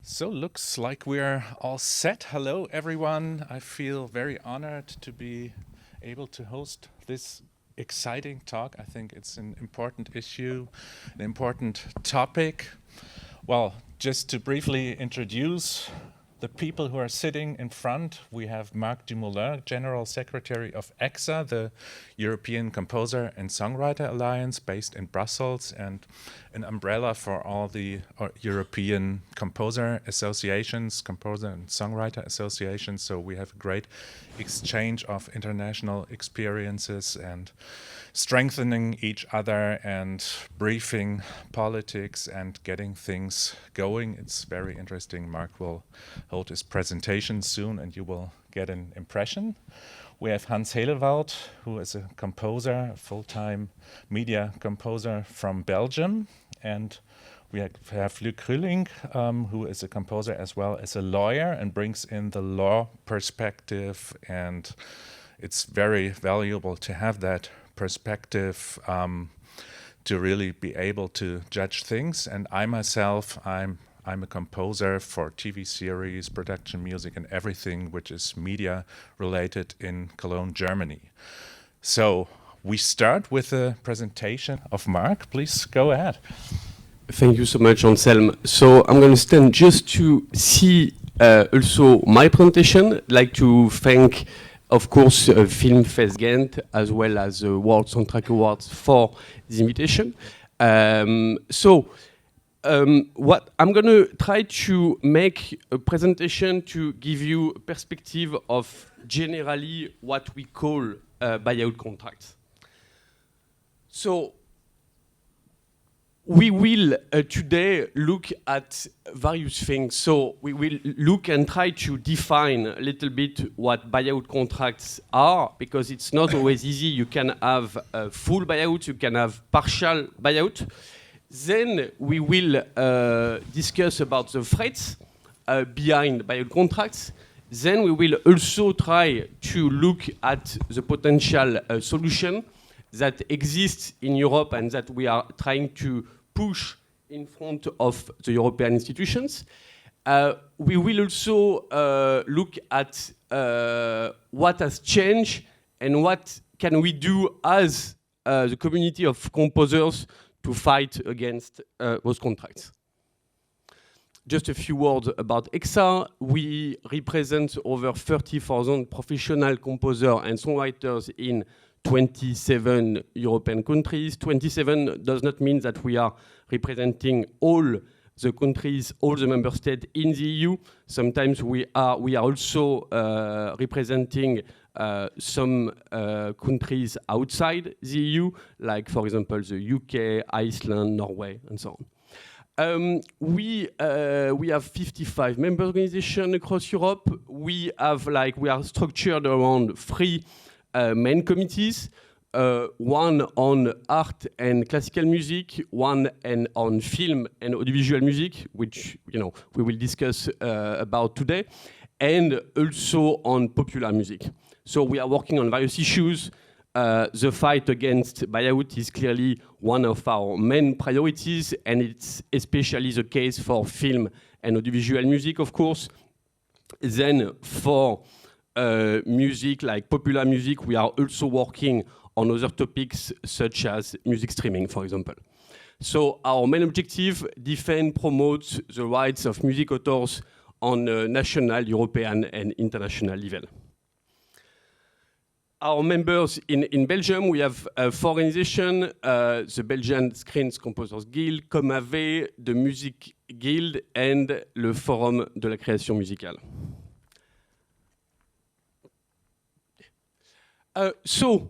So looks like we're all set. Hello, everyone. I feel very honored to be able to host this exciting talk. I think it's an important issue, an important topic. Well, just to briefly introduce the people who are sitting in front, we have Marc du Moulin, General Secretary of ECSA, the European Composer and Songwriter Alliance, based in Brussels, and an umbrella for all the European composer associations, composer and songwriter associations. So we have a great exchange of international experiences and strengthening each other and briefing politics and getting things going. It's very interesting. Marc will hold his presentation soon and you will get an impression. We have Helewaut, who is a composer, a full-time media composer from Belgium. And we have Luc Gulinck, who is a composer as well as a lawyer and brings in the law perspective. And it's very valuable to have that perspective to really be able to judge things. And I myself, I'm a composer for TV series, production music, and everything which is media related in Cologne, Germany. So we start with a presentation of Marc. Please go ahead. Thank you so much, Anselm. So I'm going to stand just to see also my presentation. I'd like to thank, of course, Film Fest Ghent, as well as the World Soundtrack Awards for the invitation. What I'm going to try to make a presentation to give you a perspective of generally what we call buyout contracts. So we will today look at various things. So we will look and try to define a little bit what buyout contracts are, because it's not always easy. You can have a full buyout, you can have partial buyout. Then we will discuss about the threats behind buyout contracts. Then we will also try to look at the potential solution that exists in Europe and that we are trying to push in front of the European institutions. We will also look at what has changed and what can we do as the community of composers to fight against those contracts. Just a few words about ECSA. We represent over 30,000 professional composers and songwriters in 27 European countries. 27 does not mean that we are representing all the countries, all the member states in the EU. Sometimes we are also representing some countries outside the EU, like, for example, the UK, Iceland, Norway, and so on. We have 55 member organizations across Europe. We are structured around three main committees, one on art and classical music, one on film and audiovisual music, which we will discuss about today, and also on popular music. So we are working on various issues. The fight against buyout is clearly one of our main priorities, and it's especially the case for film and audiovisual music, of course. Then for music like popular music, we are also working on other topics such as music streaming, for example. So our main objective, defend, promote the rights of music authors on a national, European, and international level. Our members in Belgium, we have 4 organizations, the Belgian Screen Composers Guild, ComAV, the Muziekgilde, and le Forum de la création musicale. So,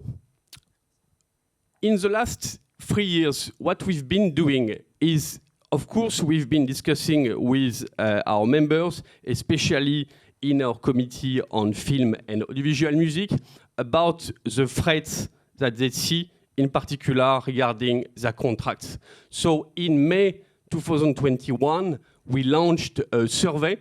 in the last 3 years, what we've been doing is, of course, we've been discussing with our members, especially in our committee on film and audiovisual music, about the threats that they see, in particular regarding their contracts. So in May 2021, we launched a survey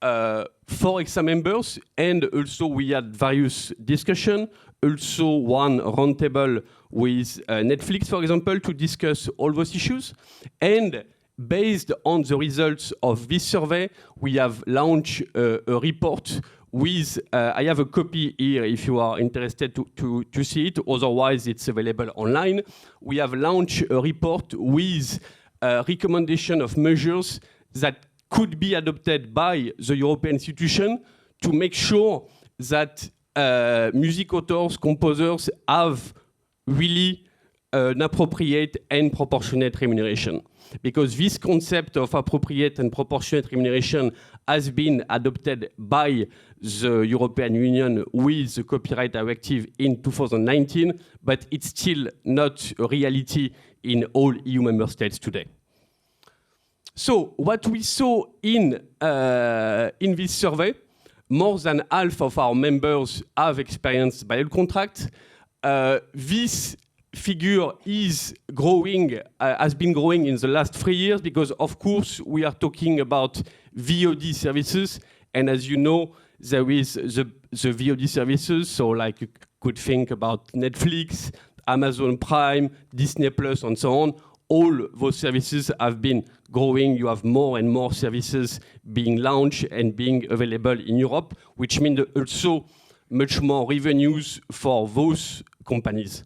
for ECSA members, and also we had various discussions, also one roundtable with Netflix, for example, to discuss all those issues. And based on the results of this survey, we have launched a report with, I have a copy here if you are interested to see it, otherwise it's available online. We have launched a report with a recommendation of measures that could be adopted by the European institution to make sure that music authors, composers have really an appropriate and proportionate remuneration. Because this concept of appropriate and proportionate remuneration has been adopted by the European Union with the Copyright Directive in 2019, but it's still not a reality in all EU member states today. So what we saw in this survey, more than half of our members have experienced buyout contract. This figure is growing, has been growing in the last 3 years because, of course, we are talking about VOD services. And as you know, there is the VOD services. So like you could think about Netflix, Amazon Prime, Disney Plus, and so on. All those services have been growing. You have more and more services being launched and being available in Europe, which means also much more revenues for those companies.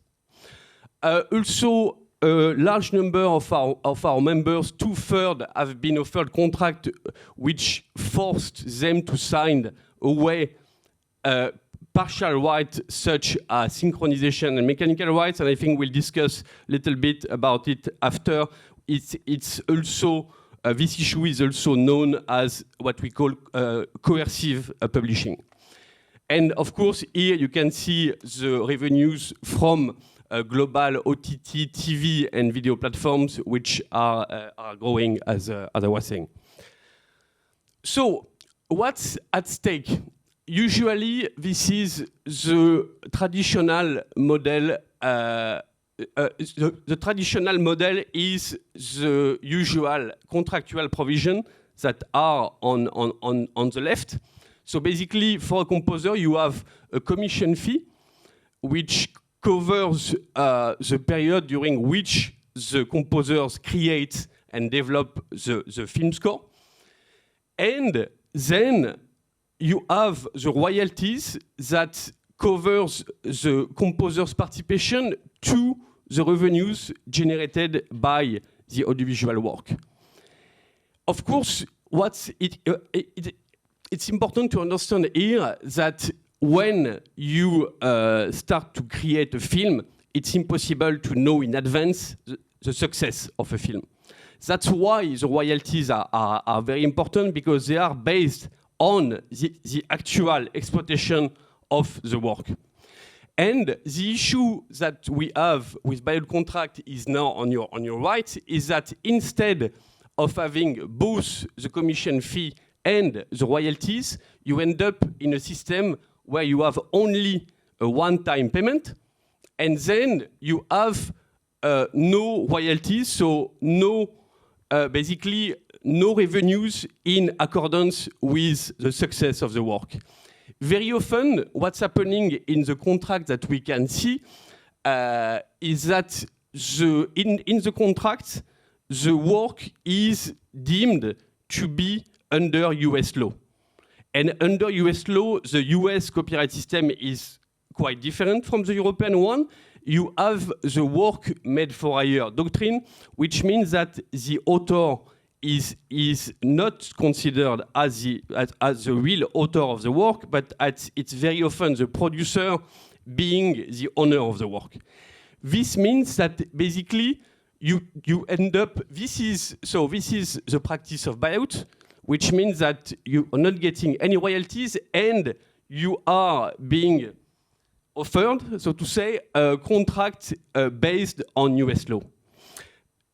Also, a large number of our members, 2/3, have been offered contract which forced them to sign away partial rights such as synchronization and mechanical rights, and I think we'll discuss a little bit about it after. It's also, this issue is also known as what we call coercive publishing. And of course, here you can see the revenues from global OTT, TV, and video platforms, which are growing, as I was saying. So, what's at stake? Usually, this is the traditional model. The traditional model is the usual contractual provision that are on the left. So basically, for a composer, you have a commission fee, which covers the period during which the composers create and develop the film score. And then you have the royalties that covers the composer's participation to the revenues generated by the audiovisual work. Of course, it's important to understand here that when you start to create a film, it's impossible to know in advance the success of a film. That's why the royalties are very important, because they are based on the actual exploitation of the work. And the issue that we have with buyout contract is now on your right, is that instead of having both the commission fee and the royalties, you end up in a system where you have only a one-time payment, and then you have no royalties, so basically no revenues in accordance with the success of the work. Very often, what's happening in the contract that we can see is that in the contract, the work is deemed to be under US law. And under US law, the US copyright system is quite different from the European one. You have the work made for hire doctrine, which means that the author is not considered as the real author of the work, but it's very often the producer being the owner of the work. This means that basically you end up, this is the practice of buyout, which means that you are not getting any royalties and you are being offered, so to say, a contract based on US law.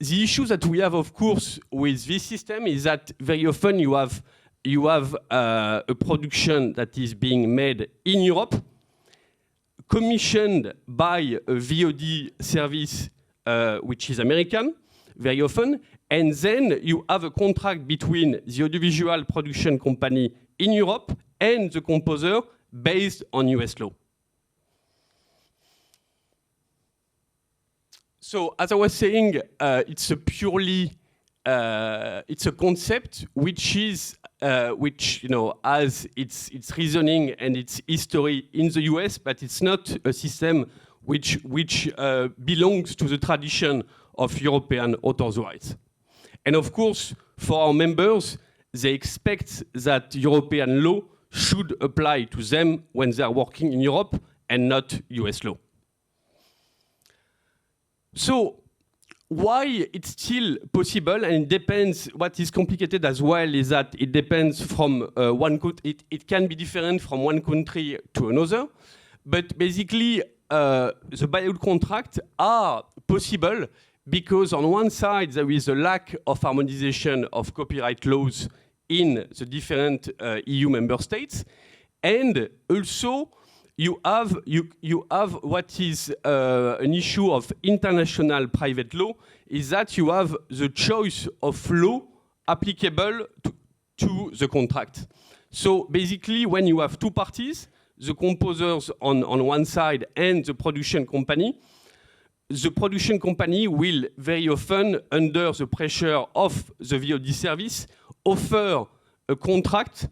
The issue that we have, of course, with this system is that very often you have a production that is being made in Europe, commissioned by a VOD service which is American, very often, and then you have a contract between the audiovisual production company in Europe and the composer based on US law. So, as I was saying, it's a purely it's a concept which is which has its reasoning and its history in the US, but it's not a system which belongs to the tradition of European authors' rights. And of course, for our members, they expect that European law should apply to them when they are working in Europe and not US law. So why it's still possible, and it depends, what is complicated as well is that it depends from it can be different from one country to another, but basically the buyout contracts are possible because on one side there is a lack of harmonization of copyright laws in the different EU member states, and also you have what is an issue of international private law, is that you have the choice of law applicable to the contract. So basically, when you have two parties, the composers on one side and the production company will very often, under the pressure of the VOD service, offer a contract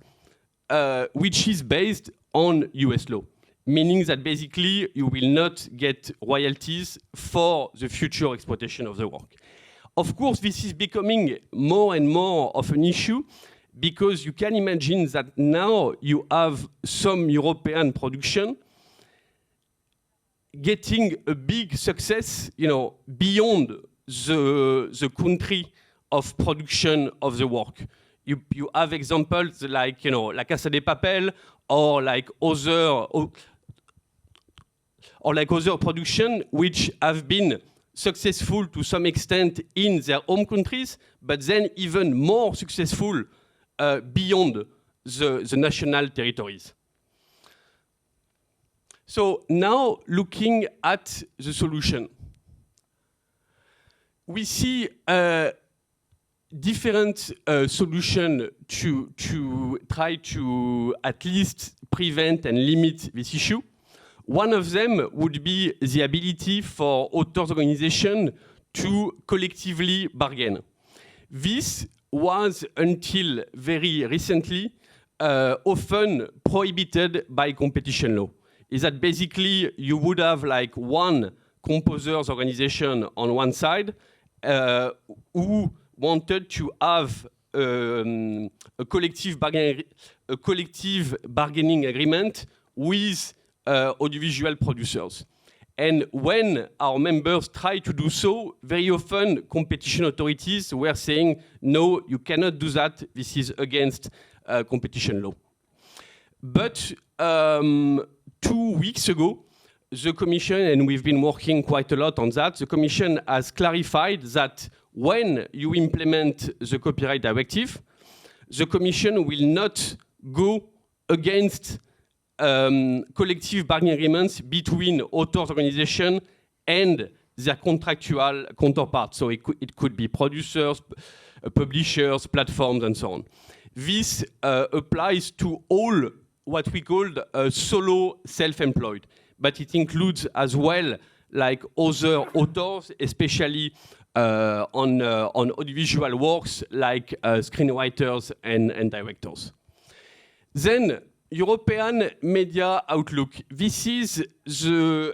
which is based on US law, meaning that basically you will not get royalties for the future exploitation of the work. Of course, this is becoming more and more of an issue because you can imagine that now you have some European production getting a big success, beyond the country of production of the work. You have examples like, La Casa de Papel, or like other production which have been successful to some extent in their home countries, but then even more successful beyond the national territories. So now looking at the solution, we see different solutions to try to at least prevent and limit this issue. One of them would be the ability for authors' organizations to collectively bargain. This was, until very recently, often prohibited by competition law. Is that basically you would have like one composers organization on one side who wanted to have a collective bargaining agreement with audiovisual producers. And when our members try to do so, very often competition authorities were saying, no, you cannot do that, this is against competition law. But 2 weeks ago, the Commission, and we've been working quite a lot on that, the Commission has clarified that when you implement the copyright directive, the Commission will not go against collective bargaining agreements between authors' organizations and their contractual counterparts. So it could be producers, publishers, platforms, and so on. This applies to all what we call solo self-employed, but it includes as well like other authors, especially on audiovisual works like screenwriters and directors. Then European Media Outlook. This is the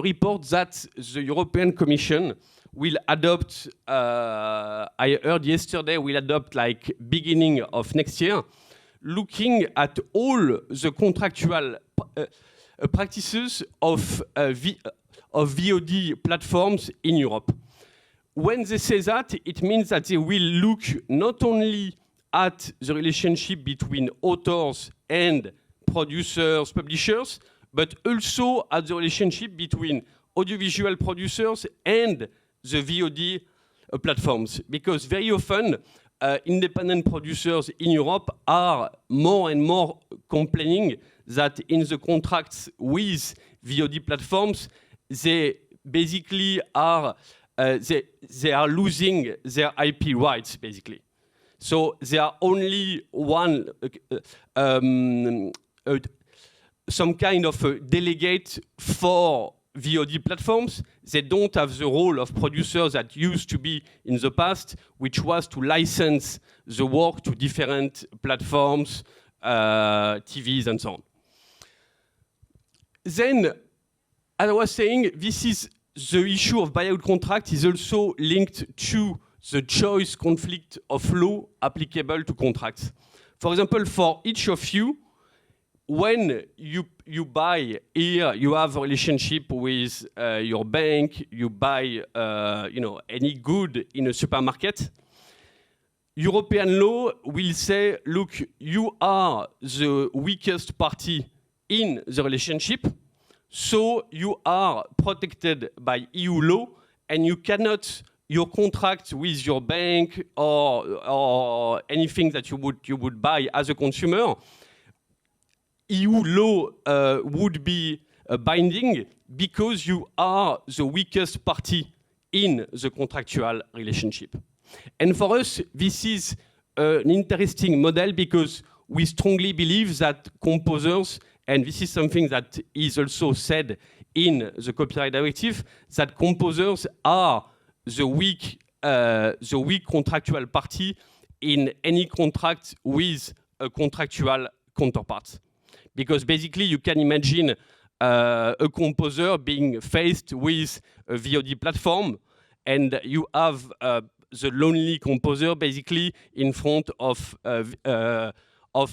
report that the European Commission will adopt, I heard yesterday, will adopt like beginning of next year, looking at all the contractual practices of VOD platforms in Europe. When they say that, it means that they will look not only at the relationship between authors and producers, publishers, but also at the relationship between audiovisual producers and the VOD platforms. Because very often, independent producers in Europe are more and more complaining that in the contracts with VOD platforms, they basically are they are losing their IP rights, basically. So there are only one, some kind of a delegate for VOD platforms. They don't have the role of producers that used to be in the past, which was to license the work to different platforms, TVs, and so on. Then, as I was saying, this is the issue of buyout contract is also linked to the choice conflict of law applicable to contracts. For example, for each of you, when you buy here, you have a relationship with your bank, you buy any good in a supermarket, European law will say, look, you are the weakest party in the relationship, so you are protected by EU law, and you cannot, your contract with your bank or anything that you would buy as a consumer, EU law would be binding because you are the weakest party in the contractual relationship. And for us, this is an interesting model because we strongly believe that composers, and this is something that is also said in the copyright directive, that composers are the weak contractual party in any contract with a contractual counterpart. Because basically you can imagine a composer being faced with a VOD platform, and you have the lonely composer basically in front of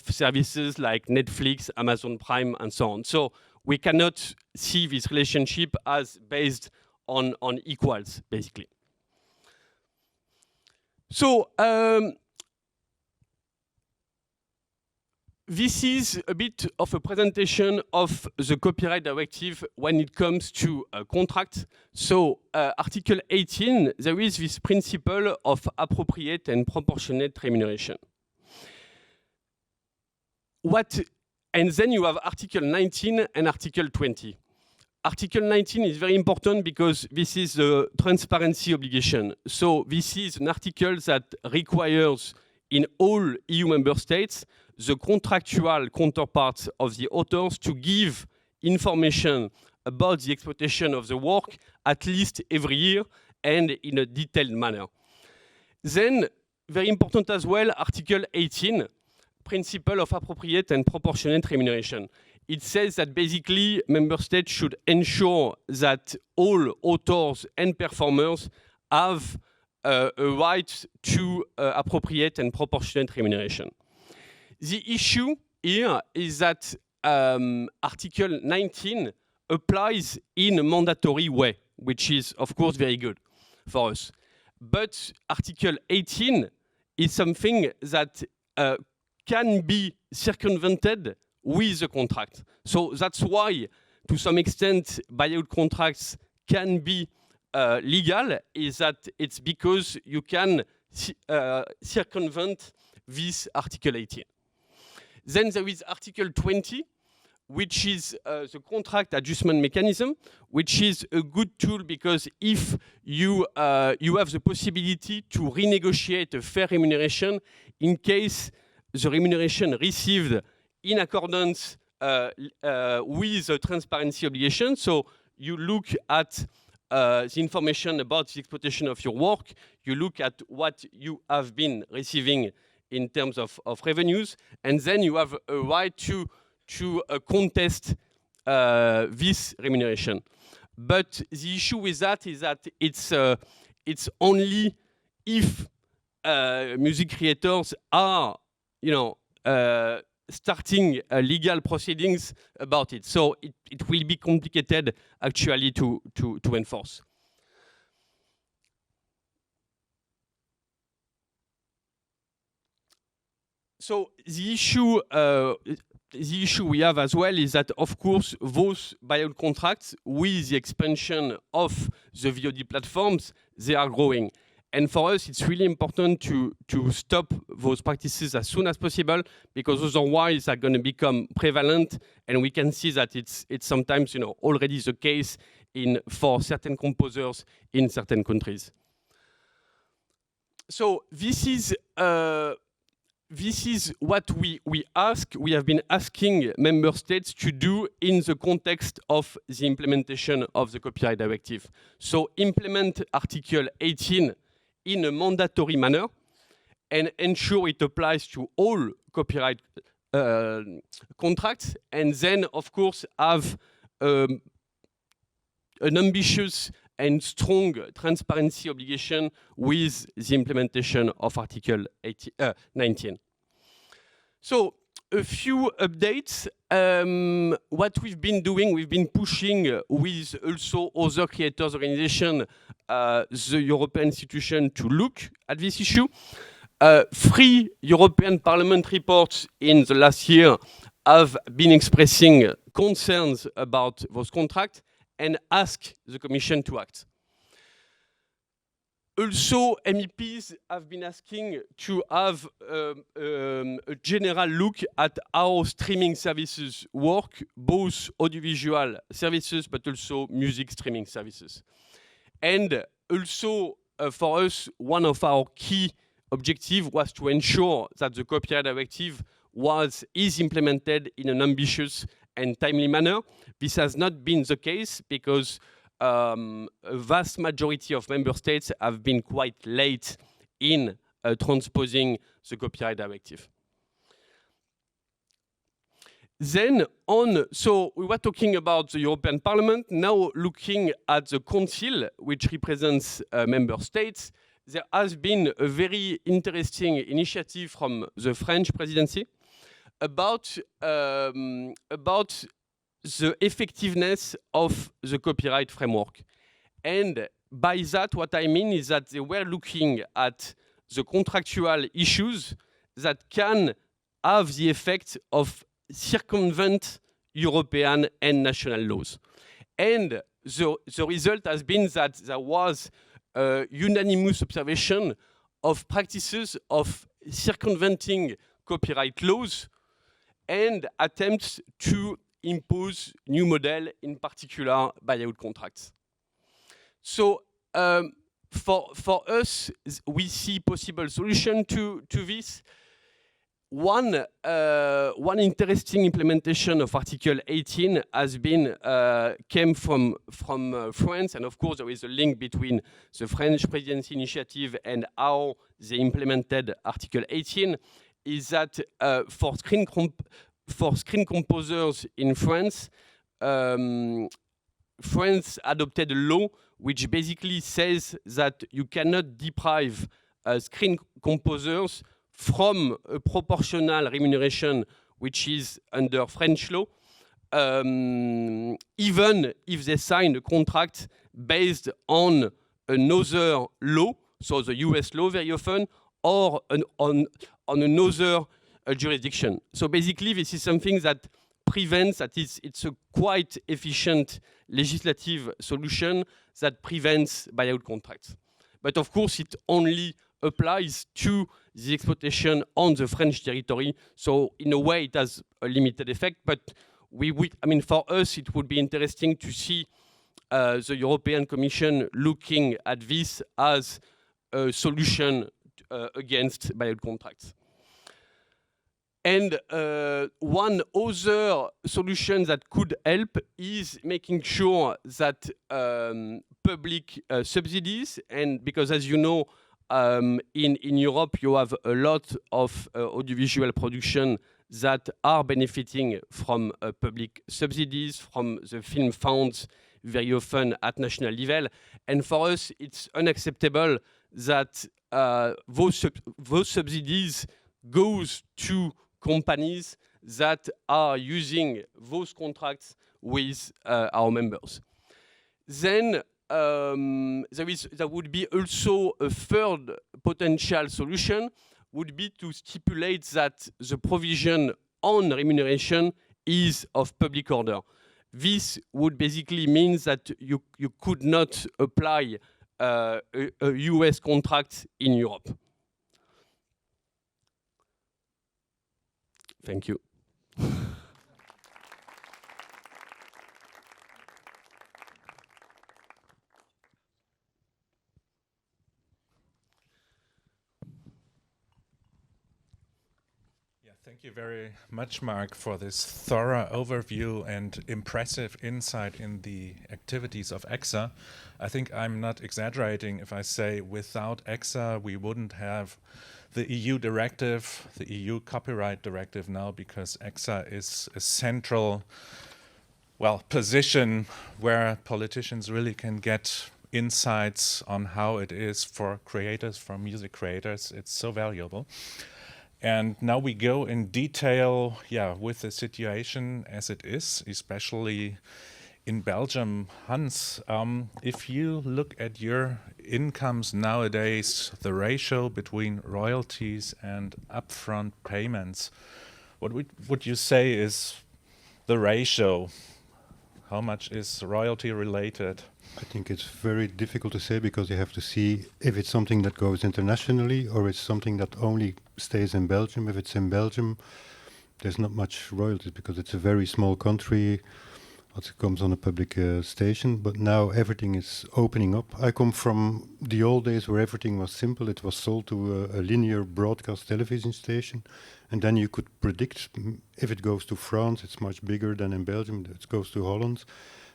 services like Netflix, Amazon Prime, and so on. So we cannot see this relationship as based on equals, basically. So this is a bit of a presentation of the copyright directive when it comes to contracts. So Article 18, there is this principle of appropriate and proportionate remuneration. And then you have Article 19 and Article 20. Article 19 is very important because this is the transparency obligation. So this is an article that requires in all EU member states the contractual counterparts of the authors to give information about the exploitation of the work at least every year and in a detailed manner. Then, very important as well, Article 18, principle of appropriate and proportionate remuneration. It says that basically member states should ensure that all authors and performers have a right to appropriate and proportionate remuneration. The issue here is that Article 19 applies in a mandatory way, which is, of course, very good for us. But Article 18 is something that can be circumvented with a contract. So that's why, to some extent, buyout contracts can be legal, is that it's because you can circumvent this Article 18. Then there is Article 20, which is the contract adjustment mechanism, which is a good tool because if you have the possibility to renegotiate a fair remuneration in case the remuneration received in accordance with the transparency obligation. So you look at the information about the exploitation of your work, you look at what you have been receiving in terms of revenues, and then you have a right to contest this remuneration. But the issue with that is that it's only if music creators are, starting legal proceedings about it. So it will be complicated actually to enforce. So the issue we have as well is that, of course, those buyout contracts, with the expansion of the VOD platforms, they are growing. And for us, it's really important to stop those practices as soon as possible, because otherwise they're going to become prevalent, and we can see that it's sometimes already the case for certain composers in certain countries. So this is this is what we have been asking member states to do in the context of the implementation of the copyright directive. So implement Article 18 in a mandatory manner and ensure it applies to all copyright contracts, and then, of course, have an ambitious and strong transparency obligation with the implementation of Article 19. So, a few updates. What we've been doing, we've been pushing with also other creators organizations, the European institution, to look at this issue. 3 European Parliament reports in the last year have been expressing concerns about those contracts and ask the Commission to act. Also, MEPs have been asking to have a general look at how streaming services work, both audiovisual services but also music streaming services. And also, for us, one of our key objectives was to ensure that the copyright directive is implemented in an ambitious and timely manner. This has not been the case because a vast majority of member states have been quite late in transposing the copyright directive. Then so we were talking about the European Parliament, now looking at the Council, which represents member states. There has been a very interesting initiative from the French presidency about the effectiveness of the copyright framework. And by that, what I mean is that they were looking at the contractual issues that can have the effect of circumvent European and national laws. And the result has been that there was a unanimous observation of practices of circumventing copyright laws and attempts to impose new model, in particular buyout contracts. So for us, we see possible solution to this. One interesting implementation of Article 18 has been came from France, and of course there is a link between the French presidency initiative and how they implemented Article 18. Is that for screen composers in France, France adopted a law which basically says that you cannot deprive screen composers from a proportional remuneration which is under French law, even if they sign a contract based on another law, so the US law very often, or on another jurisdiction. So basically, this is something that prevents, that it's a quite efficient legislative solution that prevents buyout contracts. But of course, it only applies to the exploitation on the French territory. So in a way, it has a limited effect. But I mean, for us, it would be interesting to see the European Commission looking at this as a solution against buyout contracts. And one other solution that could help is making sure that public subsidies, and because as you know, in Europe, you have a lot of audiovisual production that are benefiting from public subsidies, from the film funds, very often at national level. And for us, it's unacceptable that those subsidies goes to companies that are using those contracts with our members. Then there would be also a third potential solution, would be to stipulate that the provision on remuneration is of public order. This would basically mean that you could not apply a US contract in Europe. Thank you. Thank you very much, Marc, for this thorough overview and impressive insight in the activities of ECSA. I think I'm not exaggerating if I say without ECSA we wouldn't have the EU directive, the EU copyright directive now, because ECSA is a central, well, position where politicians really can get insights on how it is for creators, for music creators. It's so valuable. And now we go in detail, with the situation as it is, especially in Belgium. Hans, if you look at your incomes nowadays, the ratio between royalties and upfront payments, what would you say is the ratio? How much is royalty related? I think it's very difficult to say because you have to see if it's something that goes internationally or it's something that only stays in Belgium. If it's in Belgium, there's not much royalties because it's a very small country. It comes on a public station, but now everything is opening up. I come from the old days where everything was simple. It was sold to a linear broadcast television station, and then you could predict if it goes to France, it's much bigger than in Belgium. It goes to Holland.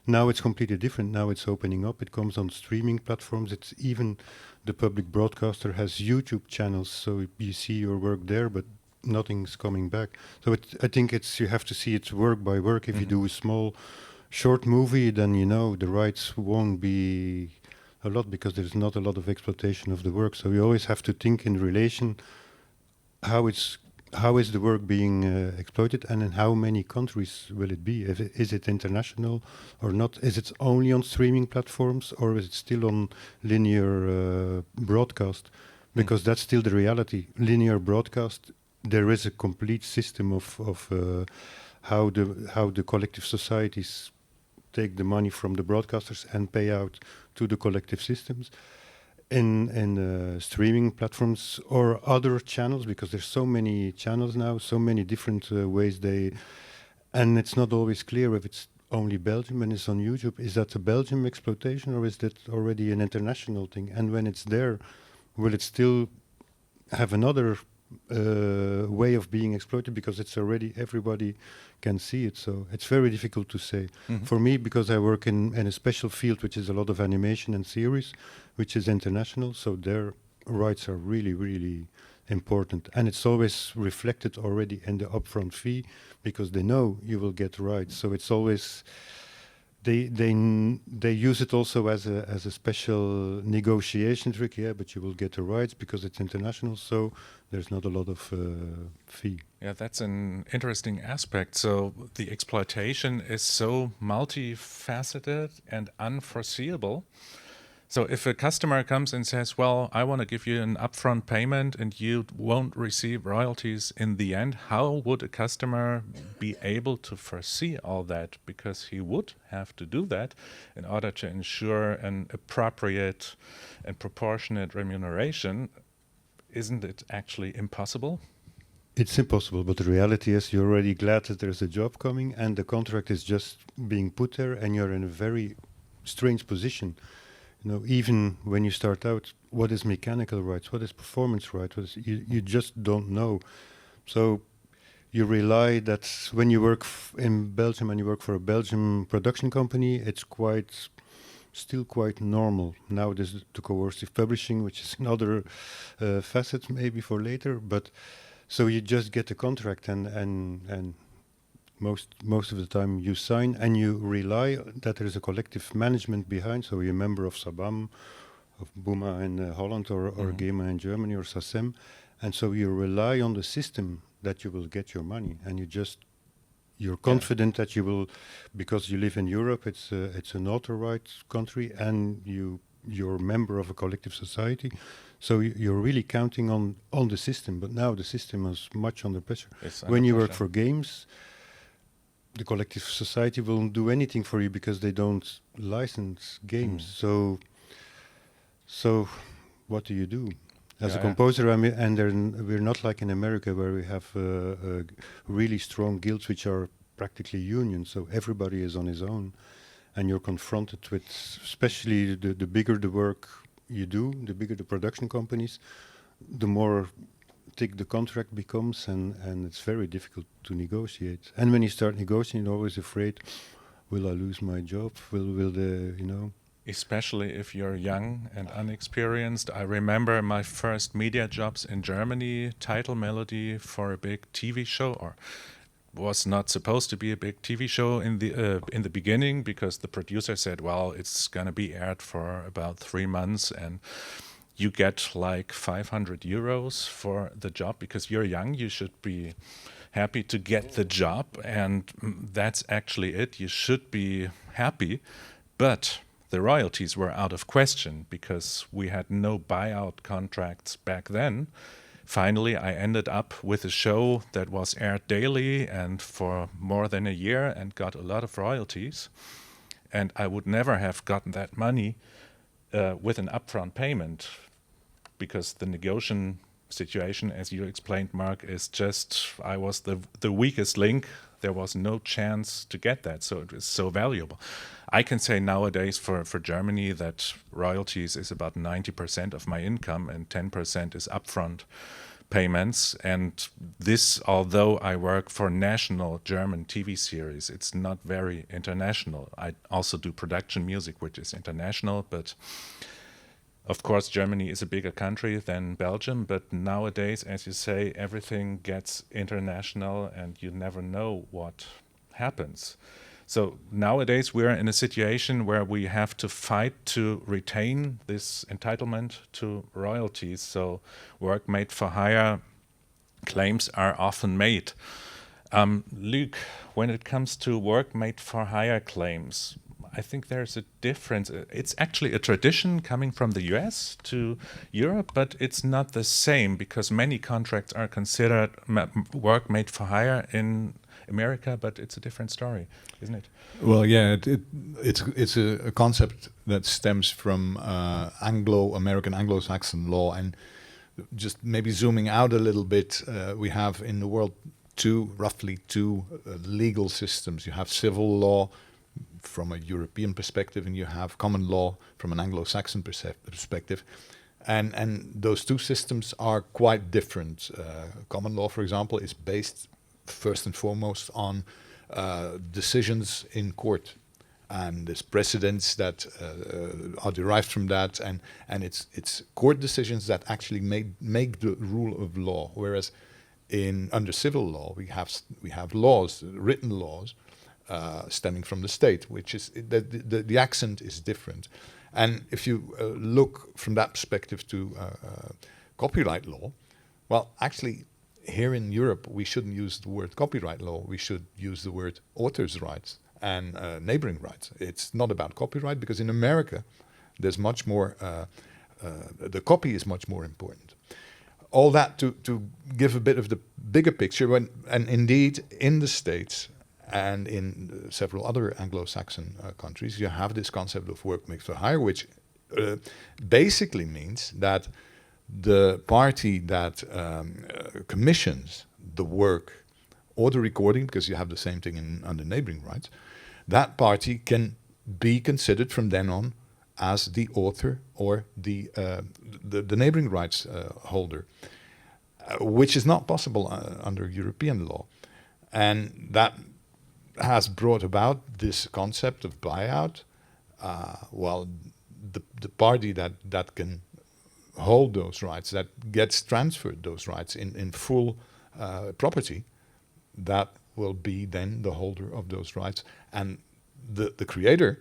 Now it's completely different. Now it's opening up. It comes on streaming platforms. It's even the public broadcaster has YouTube channels, so you see your work there, but nothing's coming back. So I think you have to see it work by work. If you do a small, short movie, then the rights won't be a lot because there's not a lot of exploitation of the work. So you always have to think in relation how is the work being exploited, and in how many countries will it be? Is it international or not? Is it only on streaming platforms, or is it still on linear broadcast? Because that's still the reality. Linear broadcast, there is a complete system of how the collective societies take the money from the broadcasters and pay out to the collective systems. In streaming platforms or other channels, because there's so many channels now, so many different ways and it's not always clear if it's only Belgium when it's on YouTube. Is that a Belgium exploitation or is that already an international thing? And when it's there, will it still have another way of being exploited because it's already everybody can see it? So it's very difficult to say. For me, because I work in a special field which is a lot of animation and series, which is international, so their rights are really, really important, and it's always reflected already in the upfront fee because they know you will get rights. So it's always they use it also as a special negotiation trick, but you will get the rights because it's international, so there's not a lot of fee. Yeah, that's an interesting aspect. So the exploitation is so multifaceted and unforeseeable. So if a customer comes and says, well, I want to give you an upfront payment and you won't receive royalties in the end, how would a customer be able to foresee all that? Because he would have to do that in order to ensure an appropriate and proportionate remuneration. Isn't it actually impossible? It's impossible, but the reality is you're already glad that there's a job coming and the contract is just being put there and you're in a very strange position. Even when you start out, what is mechanical rights? What is performance rights? You just don't know. So you rely that when you work in Belgium and you work for a Belgian production company, it's still quite normal. Now there's the coercive publishing, which is another facet maybe for later. But so you just get a contract and most of the time you sign and you rely that there is a collective management behind. So you're a member of SABAM, of BUMA in Holland, or GEMA in Germany, or SACEM. And so you rely on the system that you will get your money. And you're confident that you will, because you live in Europe, it's an author rights country, and you're a member of a collective society. So you're really counting on the system. But now the system is much under pressure. When you work for games, the collective society won't do anything for you because they don't license games. So what do you do? As a composer, we're not like in America where we have really strong guilds which are practically unions. So everybody is on his own, and you're confronted with, especially the bigger the work you do, the bigger the production companies, the more thick the contract becomes, and it's very difficult to negotiate. And when you start negotiating, you're always afraid, will I lose my job? Will the, you know? Especially if you're young and unexperienced. I remember my first media jobs in Germany, title melody for a big TV show, or was not supposed to be a big TV show in the beginning, because the producer said, well, it's gonna be aired for about 3 months and you get like 500 euros for the job. Because you're young, you should be happy to get the job, and that's actually it. You should be happy, but the royalties were out of question because we had no buyout contracts back then. Finally, I ended up with a show that was aired daily and for more than a year and got a lot of royalties. And I would never have gotten that money with an upfront payment, because the negotiation situation, as you explained, Marc, is just, I was the weakest link. There was no chance to get that, so it was so valuable. I can say nowadays for Germany that royalties is about 90% of my income, and 10% is upfront payments. And this, although I work for national German TV series, it's not very international. I also do production music, which is international, but of course, Germany is a bigger country than Belgium, but nowadays, as you say, everything gets international and you never know what happens. So nowadays we're in a situation where we have to fight to retain this entitlement to royalties. So work made for hire claims are often made. Luc, when it comes to work made for hire claims, I think there's a difference. It's actually a tradition coming from the US to Europe, but it's not the same, because many contracts are considered work made for hire in America, but it's a different story, isn't it? Well, yeah, it's a concept that stems from Anglo-American, Anglo-Saxon law. And just maybe zooming out a little bit, we have in the world roughly two legal systems. You have civil law from a European perspective, and you have common law from an Anglo-Saxon perspective. And those two systems are quite different. Common law, for example, is based first and foremost on decisions in court, and there's precedents that are derived from that, and it's court decisions that actually make the rule of law. Whereas under civil law, we have laws, written laws, stemming from the state, which is the accent is different. And if you look from that perspective to copyright law, well, actually, here in Europe, we shouldn't use the word copyright law. We should use the word authors' rights and neighboring rights. It's not about copyright, because in America, there's much more, the copy is much more important. All that to give a bit of the bigger picture, and indeed, in the States, and in several other Anglo-Saxon countries, you have this concept of work made for hire, which basically means that the party that commissions the work or the recording, because you have the same thing under neighboring rights, that party can be considered from then on as the author or the neighboring rights holder, which is not possible under European law. And that has brought about this concept of buyout. Well, the party that can hold those rights, that gets transferred those rights in full property, that will be then the holder of those rights. And the creator,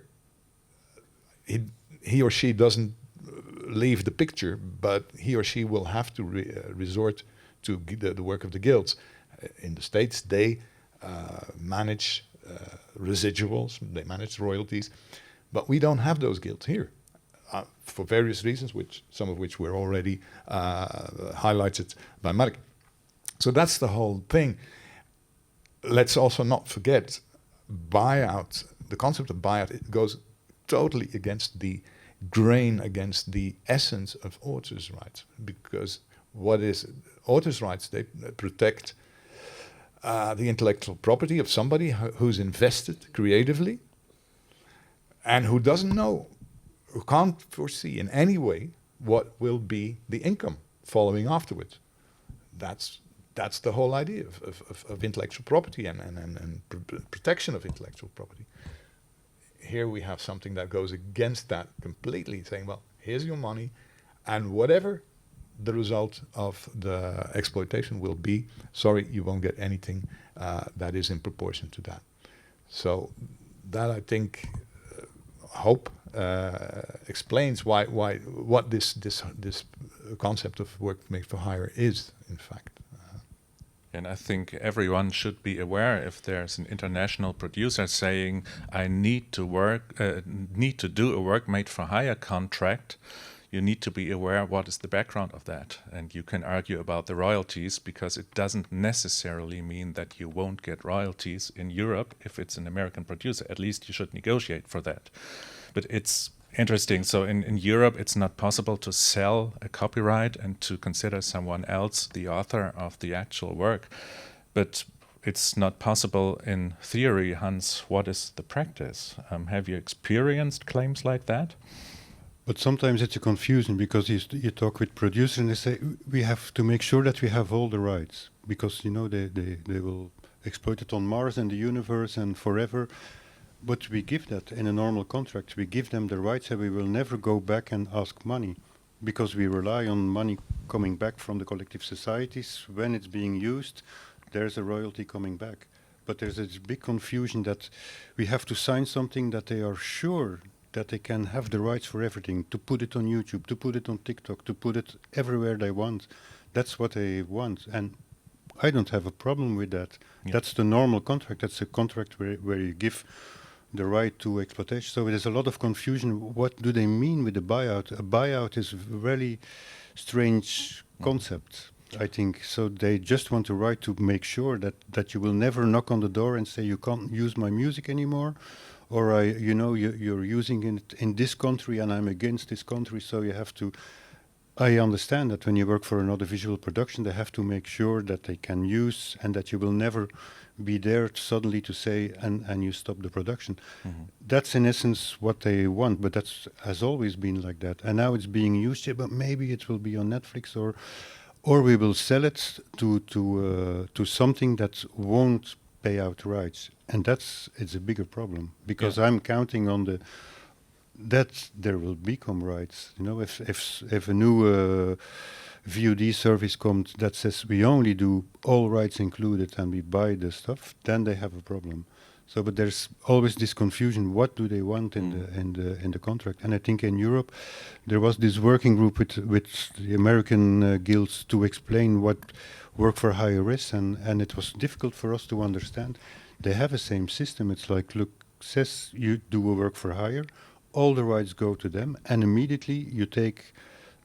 he or she doesn't leave the picture, but he or she will have to resort to the work of the guilds. In the States, they manage residuals, they manage royalties, but we don't have those guilds here for various reasons, some of which were already highlighted by Marc. So that's the whole thing. Let's also not forget buyout. The concept of buyout, it goes totally against the grain, against the essence of authors' rights, because what is authors' rights? They protect the intellectual property of somebody who's invested creatively and who doesn't know, who can't foresee in any way what will be the income following afterwards. that's the whole idea of intellectual property and protection of intellectual property. Here we have something that goes against that completely, saying, well, here's your money, and whatever the result of the exploitation will be, sorry, you won't get anything that is in proportion to that. So that, I think, hope explains what this concept of work made for hire is, in fact. And I think everyone should be aware, if there's an international producer saying, I need to do a work made for hire contract, you need to be aware what is the background of that. And you can argue about the royalties, because it doesn't necessarily mean that you won't get royalties in Europe if it's an American producer. At least you should negotiate for that. But it's interesting. So in Europe, it's not possible to sell a copyright and to consider someone else the author of the actual work. But it's not possible in theory. Hans, what is the practice? Have you experienced claims like that? But sometimes it's a confusion, because you talk with producers and they say, we have to make sure that we have all the rights, because they will exploit it on Mars and the universe and forever. But we give that in a normal contract. We give them the rights, and we will never go back and ask money, because we rely on money coming back from the collective societies. When it's being used, there's a royalty coming back. But there's this big confusion that we have to sign something that they are sure that they can have the rights for everything, to put it on YouTube, to put it on TikTok, to put it everywhere they want. That's what they want. And I don't have a problem with that. Yeah. That's the normal contract. That's a contract where you give the right to exploitation. So there's a lot of confusion. What do they mean with a buyout? A buyout is a really strange concept, I think. So they just want the right to make sure that you will never knock on the door and say, you can't use my music anymore, or you're using it in this country and I'm against this country, so you have to. I understand that when you work for another visual production, they have to make sure that they can use, and that you will never be there suddenly to say, and you stop the production. Mm-hmm. That's in essence what they want, but that has always been like that. And now it's being used, but maybe it will be on Netflix, or we will sell it to something that won't pay out rights. And it's a bigger problem, because I'm counting on that there will become rights. If a new VOD service comes that says we only do all rights included and we buy the stuff, then they have a problem. So, but there's always this confusion. What do they want in the contract? And I think in Europe there was this working group with the American guilds to explain what work for hire is, and it was difficult for us to understand. They have the same system. It's like, Luc says, you do a work for hire, all the rights go to them, and immediately you take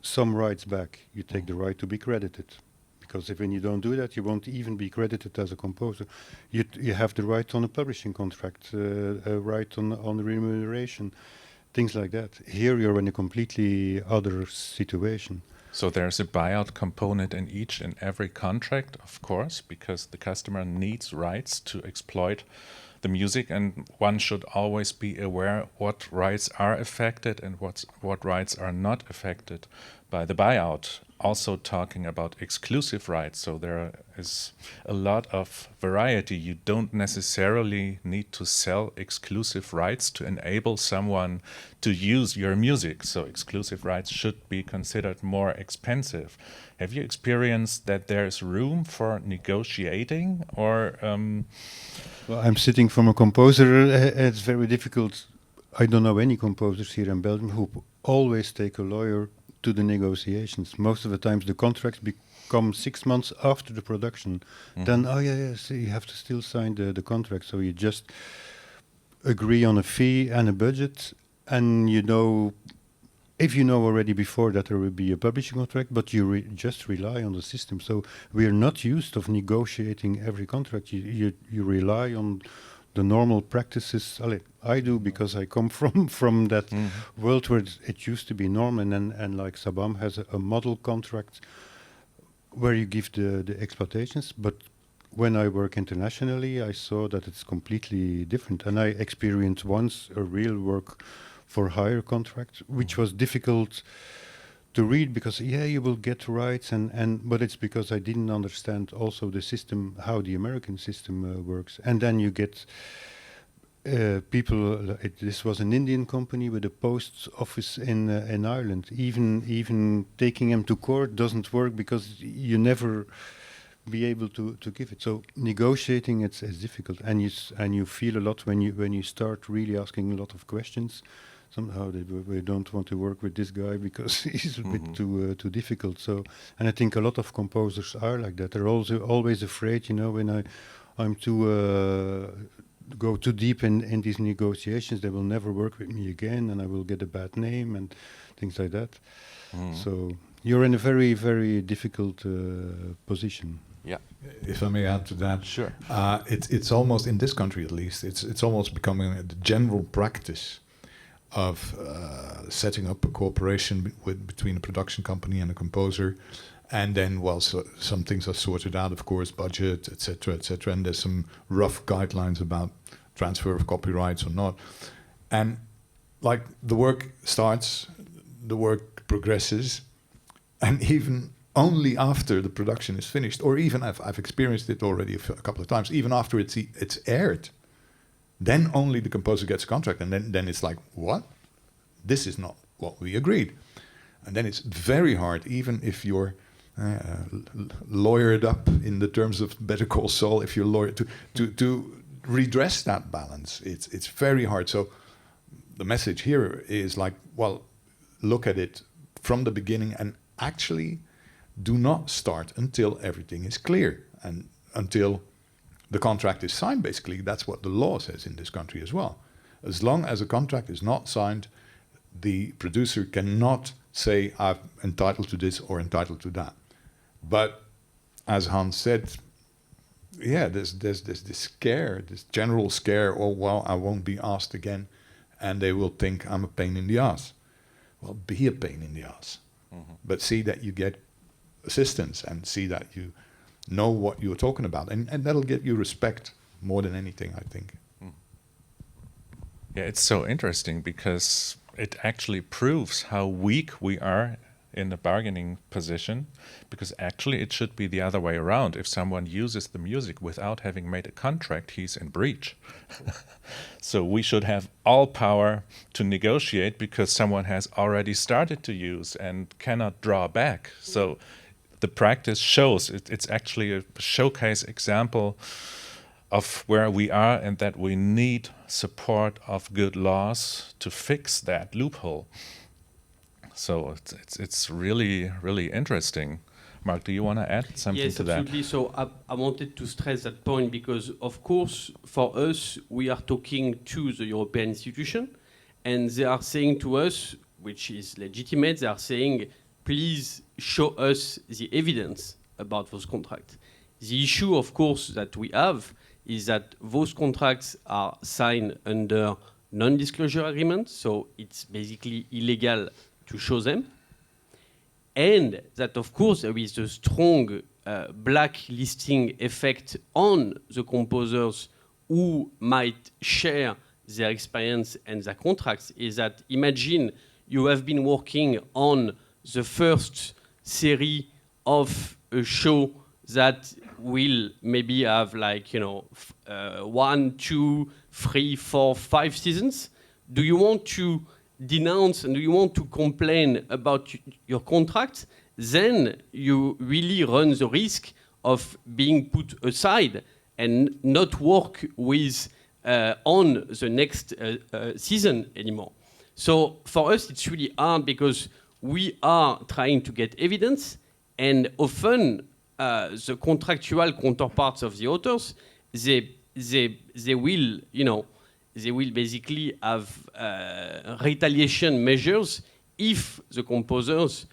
some rights back. You take the right to be credited, because when you don't do that, you won't even be credited as a composer. You have the right on a publishing contract, a right on remuneration, things like that. Here you're in a completely other situation. So there's a buyout component in each and every contract, of course, because the customer needs rights to exploit the music, and one should always be aware what rights are affected and what rights are not affected by the buyout. Also talking about exclusive rights, so there is a lot of variety. You don't necessarily need to sell exclusive rights to enable someone to use your music, so exclusive rights should be considered more expensive. Have you experienced that there is room for negotiating, or Well, I'm sitting from a composer. It's very difficult. I don't know any composers here in Belgium who always take a lawyer to the negotiations. Most of the times the contracts become 6 months after the production. Mm-hmm. Then, so you have to still sign the contract. So you just agree on a fee and a budget, and if you know already before that there will be a publishing contract, but you just rely on the system. So we are not used of negotiating every contract. You rely on the normal practices. I do, because I come from that world where it used to be normal, and like Sabam has a model contract where you give the exploitations. But when I work internationally, I saw that it's completely different. And I experienced once a real work for hire contract, which was difficult to read, because you will get rights, but it's because I didn't understand also the system, how the American system works. And then you get people. This was an Indian company with a post office in Ireland. Even taking them to court doesn't work because you never be able to give it. So negotiating it's difficult, and you feel a lot when you start really asking a lot of questions. Somehow we don't want to work with this guy because he's a bit too difficult. So, and I think a lot of composers are like that. They're also always afraid, when I'm too go too deep in these negotiations, they will never work with me again, and I will get a bad name and things like that. So you're in a very, very difficult position. Yeah. If I may add to that, Sure. It's almost, in this country at least, it's almost becoming the general practice of setting up a cooperation between a production company and a composer, and then some things are sorted out, of course, budget, etc., and there's some rough guidelines about transfer of copyrights or not, and like the work starts, the work progresses, and even only after the production is finished, or even I've experienced it already a couple of times, even after it's aired, then only the composer gets a contract, and then it's like, what? This is not what we agreed. And then it's very hard, even if you're lawyered up in the terms of Better Call Saul, if you're lawyer, to redress that balance. It's very hard. So the message here is like, well, look at it from the beginning and actually do not start until everything is clear and until the contract is signed. Basically, that's what the law says in this country as well. As long as a contract is not signed, the producer cannot say, I'm entitled to this or entitled to that. But as Hans said, there's this scare, this general scare, oh, well, I won't be asked again, and they will think I'm a pain in the ass. Well, be a pain in the ass. But see that you get assistance and see that you know what you're talking about. And that'll get you respect more than anything, I think. Yeah, it's so interesting because it actually proves how weak we are in the bargaining position, because actually it should be the other way around. If someone uses the music without having made a contract, he's in breach. So we should have all power to negotiate because someone has already started to use and cannot draw back. So the practice shows it's actually a showcase example of where we are and that we need support of good laws to fix that loophole. So it's really, really interesting. Marc, do you want to add something to that? Yes, absolutely. So I wanted to stress that point because, of course, for us, we are talking to the European institution, and they are saying to us, which is legitimate, they are saying, please show us the evidence about those contracts. The issue, of course, that we have is that those contracts are signed under non-disclosure agreements, so it's basically illegal to show them, and that, of course, there is a strong blacklisting effect on the composers who might share their experience and their contracts. Is that, imagine you have been working on the first series of a show that will maybe have 1, 2, 3, 4, 5 seasons. Do you want to denounce and do you want to complain about your contract? Then you really run the risk of being put aside and not work with on the next season anymore. So for us, it's really hard because we are trying to get evidence, and often the contractual counterparts of the authors, they will, they will basically have retaliation measures if the composers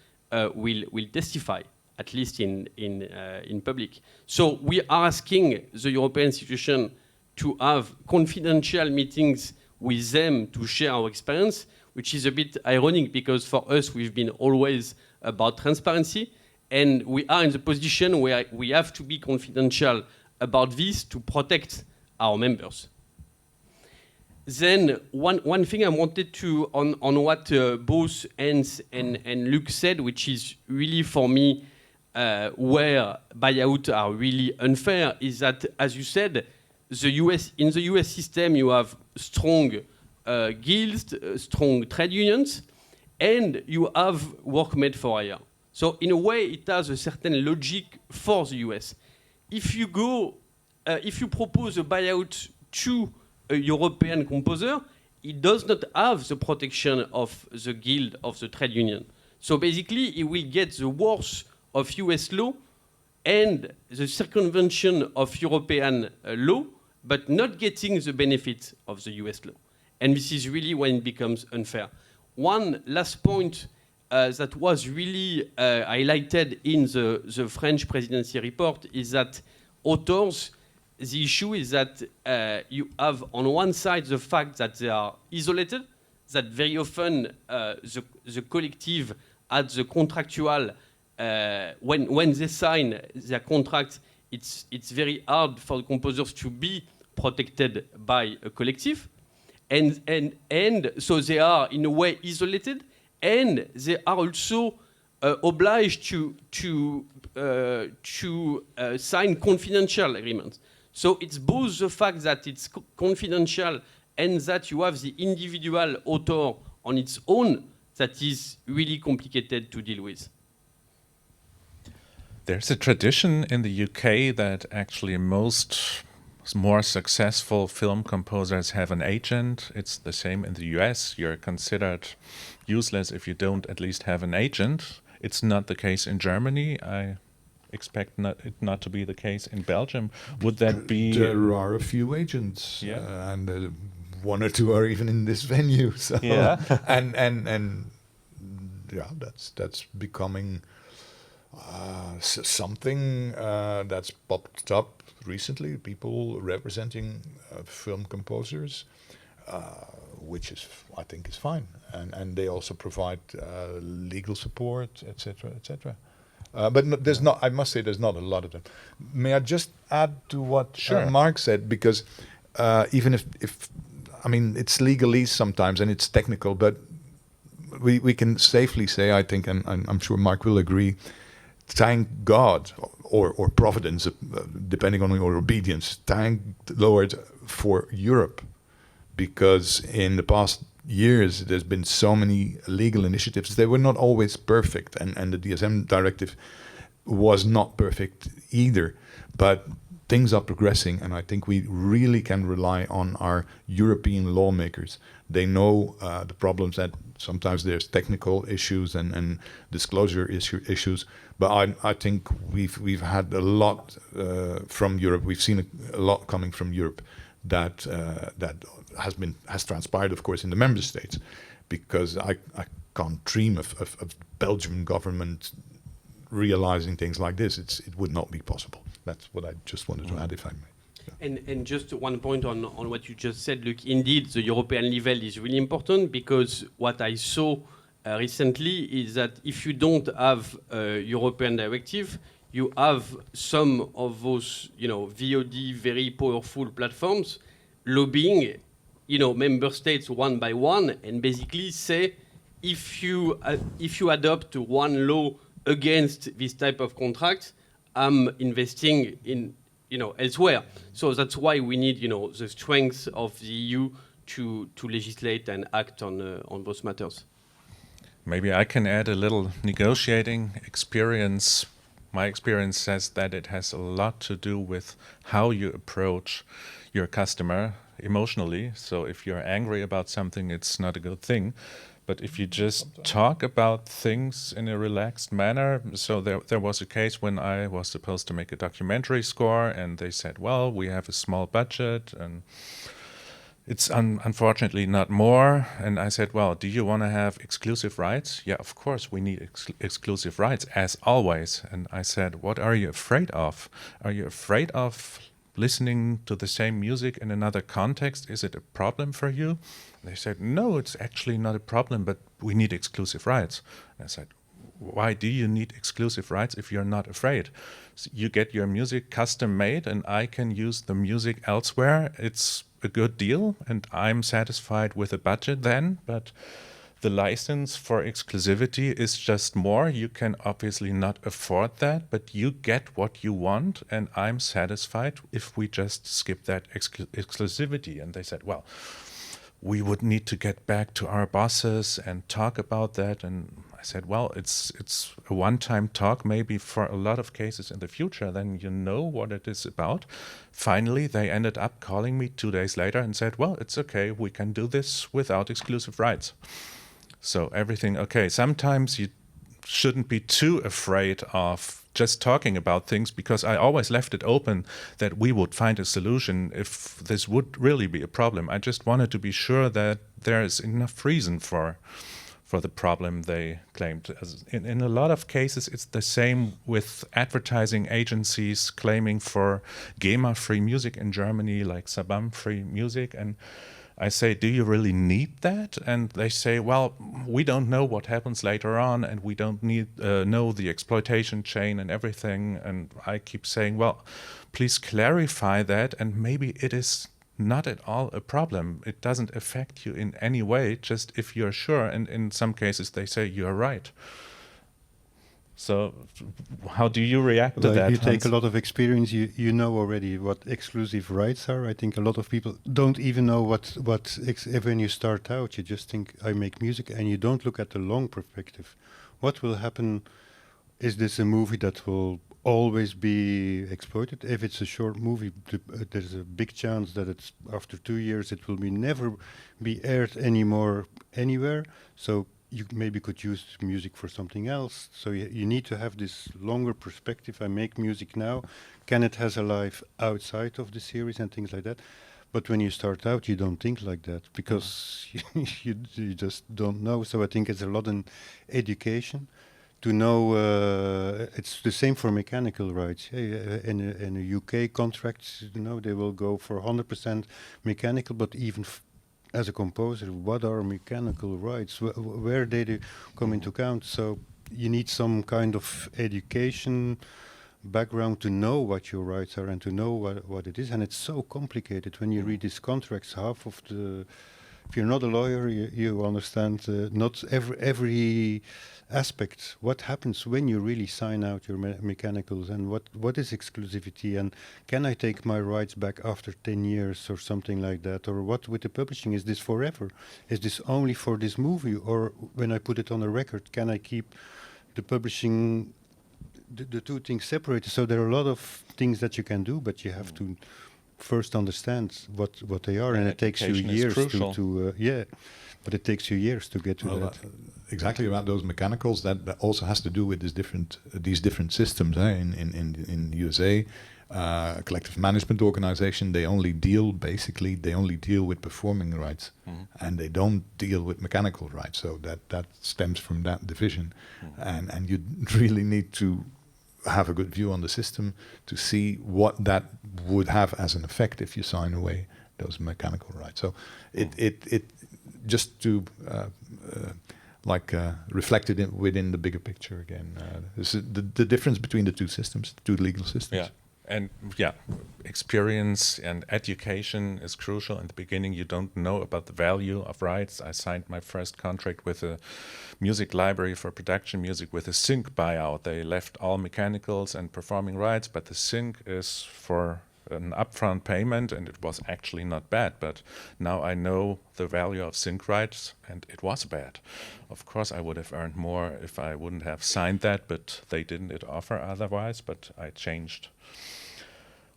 will testify, at least in public. So we are asking the European institution to have confidential meetings with them to share our experience, which is a bit ironic because for us we've been always about transparency, and we are in the position where we have to be confidential about this to protect our members. Then one thing I wanted to on what both Hans and Luc said, which is really for me where buyouts are really unfair, is that, as you said, in the US system you have strong guilds, strong trade unions, and you have work made for hire. So in a way, it has a certain logic for the US. If you propose a buyout to a European composer, it does not have the protection of the guild, of the trade union. So basically, he will get the worst of US law and the circumvention of European law, but not getting the benefit of the US law. And this is really when it becomes unfair. One last point that was really highlighted in the French presidency report is that authors, the issue is that you have on one side the fact that they are isolated, that very often the collective at the contractual, when they sign their contract, it's very hard for the composers to be protected by a collective. And so they are in a way isolated, and they are also obliged to sign confidential agreements. So it's both the fact that it's confidential and that you have the individual author on its own that is really complicated to deal with. There's a tradition in the UK that actually most more successful film composers have an agent. It's the same in the US. You're considered useless if you don't at least have an agent. It's not the case in Germany. I expect it not to be the case in Belgium. Would that be... There are a few agents, yeah. And one or two are even in this venue. So. Yeah. and yeah, that's becoming something that's popped up recently. People representing film composers, which is, I think, is fine, and they also provide legal support, etc., etc. But there's not. I must say, there's not a lot of them. May I just add to what Marc said, because even if I mean, it's legalese sometimes and it's technical, but we can safely say, I think, and I'm sure Marc will agree, thank God or providence, depending on your obedience, thank the Lord for Europe, because in the past years there's been so many legal initiatives. They were not always perfect, and the DSM directive was not perfect either, but things are progressing, and I think we really can rely on our European lawmakers. They know the problems, that sometimes there's technical issues and disclosure issues, but I think we've had a lot from Europe. We've seen a lot coming from Europe that has transpired, of course, in the member states, because I can't dream of Belgian government realizing things like this. It would not be possible. That's what I just wanted to add, if I may. And just one point on what you just said, Luc. Indeed, the European level is really important, because what I saw recently is that if you don't have a European directive, you have some of those, VOD, very powerful platforms lobbying, member states one by one, and basically say, if you adopt one law against this type of contract, I'm investing in, elsewhere. So that's why we need, the strength of the EU to legislate and act on those matters. Maybe I can add a little negotiating experience. My experience says that it has a lot to do with how you approach your customer emotionally. So if you're angry about something, it's not a good thing. But if you just talk about things in a relaxed manner, so there was a case when I was supposed to make a documentary score, and they said, well, we have a small budget, and it's unfortunately not more. And I said, well, do you want to have exclusive rights? Yeah, of course, we need exclusive rights, as always. And I said, what are you afraid of? Are you afraid of listening to the same music in another context? Is it a problem for you? They said, no, it's actually not a problem, but we need exclusive rights. And I said, why do you need exclusive rights if you're not afraid? So you get your music custom made and I can use the music elsewhere. It's a good deal and I'm satisfied with the budget then, but the license for exclusivity is just more. You can obviously not afford that, but you get what you want and I'm satisfied if we just skip that exclusivity. And they said, well, we would need to get back to our bosses and talk about that. And I said, well, it's a one-time talk, maybe for a lot of cases in the future, then you know what it is about. Finally, they ended up calling me 2 days later and said, well, it's okay, we can do this without exclusive rights. So everything okay. Sometimes you shouldn't be too afraid of just talking about things, because I always left it open that we would find a solution if this would really be a problem. I just wanted to be sure that there is enough reason for the problem they claimed. In a lot of cases, it's the same with advertising agencies claiming for GEMA-free music in Germany, like Sabam-free music, and I say, do you really need that? And they say, well, we don't know what happens later on, and we don't know the exploitation chain and everything. And I keep saying, well, please clarify that, and maybe it is not at all a problem. It doesn't affect you in any way, just if you're sure. And in some cases, they say, you're right. So how do you react to that? You take a lot of experience, you know already what exclusive rights are. I think a lot of people don't even know when you start out, you just think, I make music, and you don't look at the long perspective. What will happen? Is this a movie that will always be exploited? If it's a short movie, there's a big chance that it's after 2 years it will never be aired anymore anywhere. So you maybe could use music for something else. So you need to have this longer perspective. I make music now. Can it has a life outside of the series and things like that? But when you start out, you don't think like that, because you just don't know. So I think it's a lot in education to know. It's the same for mechanical rights. In a UK contract, they will go for 100% mechanical, but even as a composer, what are mechanical rights? Where they come into account? So you need some kind of education background to know what your rights are and to know what it is. And it's so complicated when you read these contracts. If you're not a lawyer, you understand not every aspect. What happens when you really sign out your mechanicals, and what is exclusivity, and can I take my rights back after 10 years or something like that? Or what with the publishing? Is this forever? Is this only for this movie? Or when I put it on a record, can I keep the publishing, the two things separated? So there are a lot of things that you can do, but you have to first understand what they are, and it takes you years but it takes you years to get to that. Exactly, about those mechanicals, that also has to do with these different systems. In the USA, collective management organization, they only deal with performing rights, and they don't deal with mechanical rights. So that stems from that division, and you really need to have a good view on the system to see what that would have as an effect if you sign away those mechanical rights. So it just to reflected within the bigger picture again. This is the difference between the two systems, the two legal systems. Yeah. And experience and education is crucial. In the beginning, you don't know about the value of rights. I signed my first contract with a music library for production music with a sync buyout. They left all mechanicals and performing rights, but the sync is for an upfront payment, and it was actually not bad. But now I know the value of sync rights, and it was bad. Of course, I would have earned more if I wouldn't have signed that, but they didn't offer otherwise. But I changed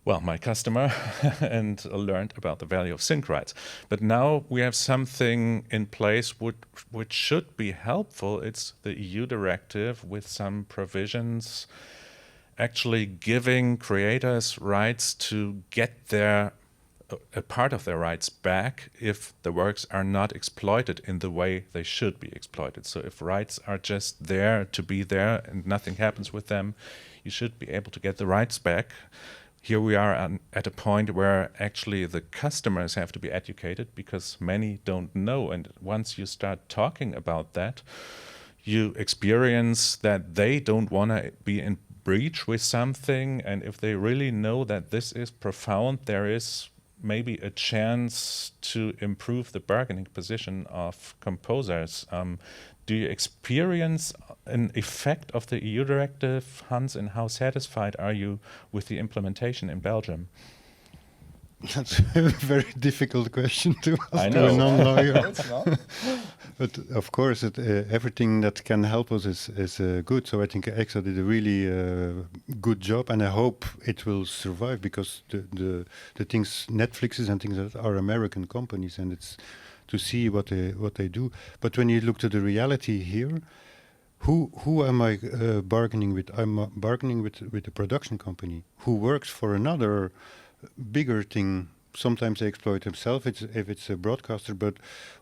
my customer and learned about the value of sync rights. But now we have something in place which should be helpful. It's the EU directive with some provisions actually giving creators rights to get a part of their rights back if the works are not exploited in the way they should be exploited. So if rights are just there to be there and nothing happens with them, you should be able to get the rights back. Here we are at a point where actually the customers have to be educated, because many don't know. And once you start talking about that, you experience that they don't want to be in breach with something, and if they really know that this is profound, there is maybe a chance to improve the bargaining position of composers. Do you experience an effect of the EU directive, Hans, and how satisfied are you with the implementation in Belgium? That's a very difficult question to ask I to a know. non-lawyer. It's not. But of course, everything that can help us is good. So I think ECSA did a really good job, and I hope it will survive, because the things, Netflixes and things that are American companies, and it's to see what they do. But when you look to the reality here, who am I bargaining with? I'm bargaining with a production company who works for another bigger thing. Sometimes they exploit themselves if it's a broadcaster, but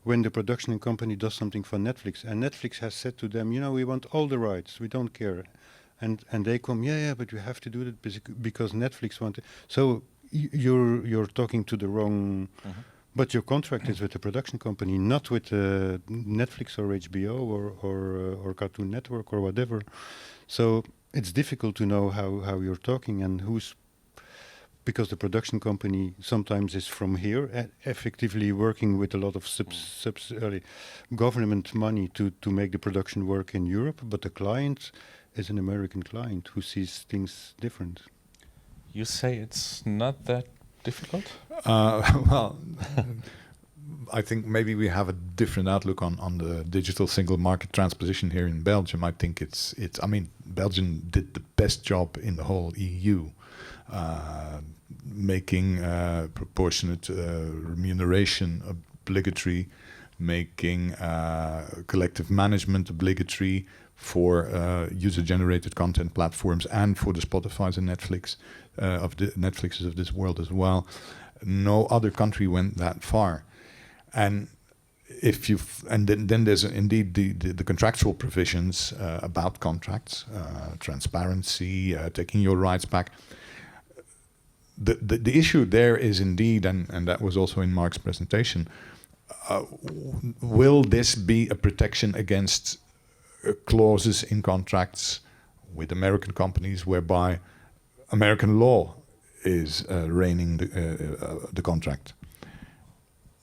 when the production company does something for Netflix, and Netflix has said to them, we want all the rights, we don't care, and they come, but you have to do it because Netflix wanted. So you're talking to the wrong. But your contract is with the production company, not with Netflix or HBO or Cartoon Network or whatever. So it's difficult to know how you're talking and who's. Because the production company sometimes is from here, effectively working with a lot of government money to make the production work in Europe, but the client is an American client who sees things different. You say it's not that difficult? Well, I think maybe we have a different outlook on the digital single market transposition here in Belgium. I think it's. I mean, Belgium did the best job in the whole EU. Making proportionate remuneration obligatory, making collective management obligatory for user-generated content platforms and for the Spotify's and Netflixes of this world as well. No other country went that far, and then there's indeed the contractual provisions about contracts, transparency, taking your rights back. The issue there is indeed, and that was also in Marc's presentation, will this be a protection against clauses in contracts with American companies whereby American law is reigning the contract?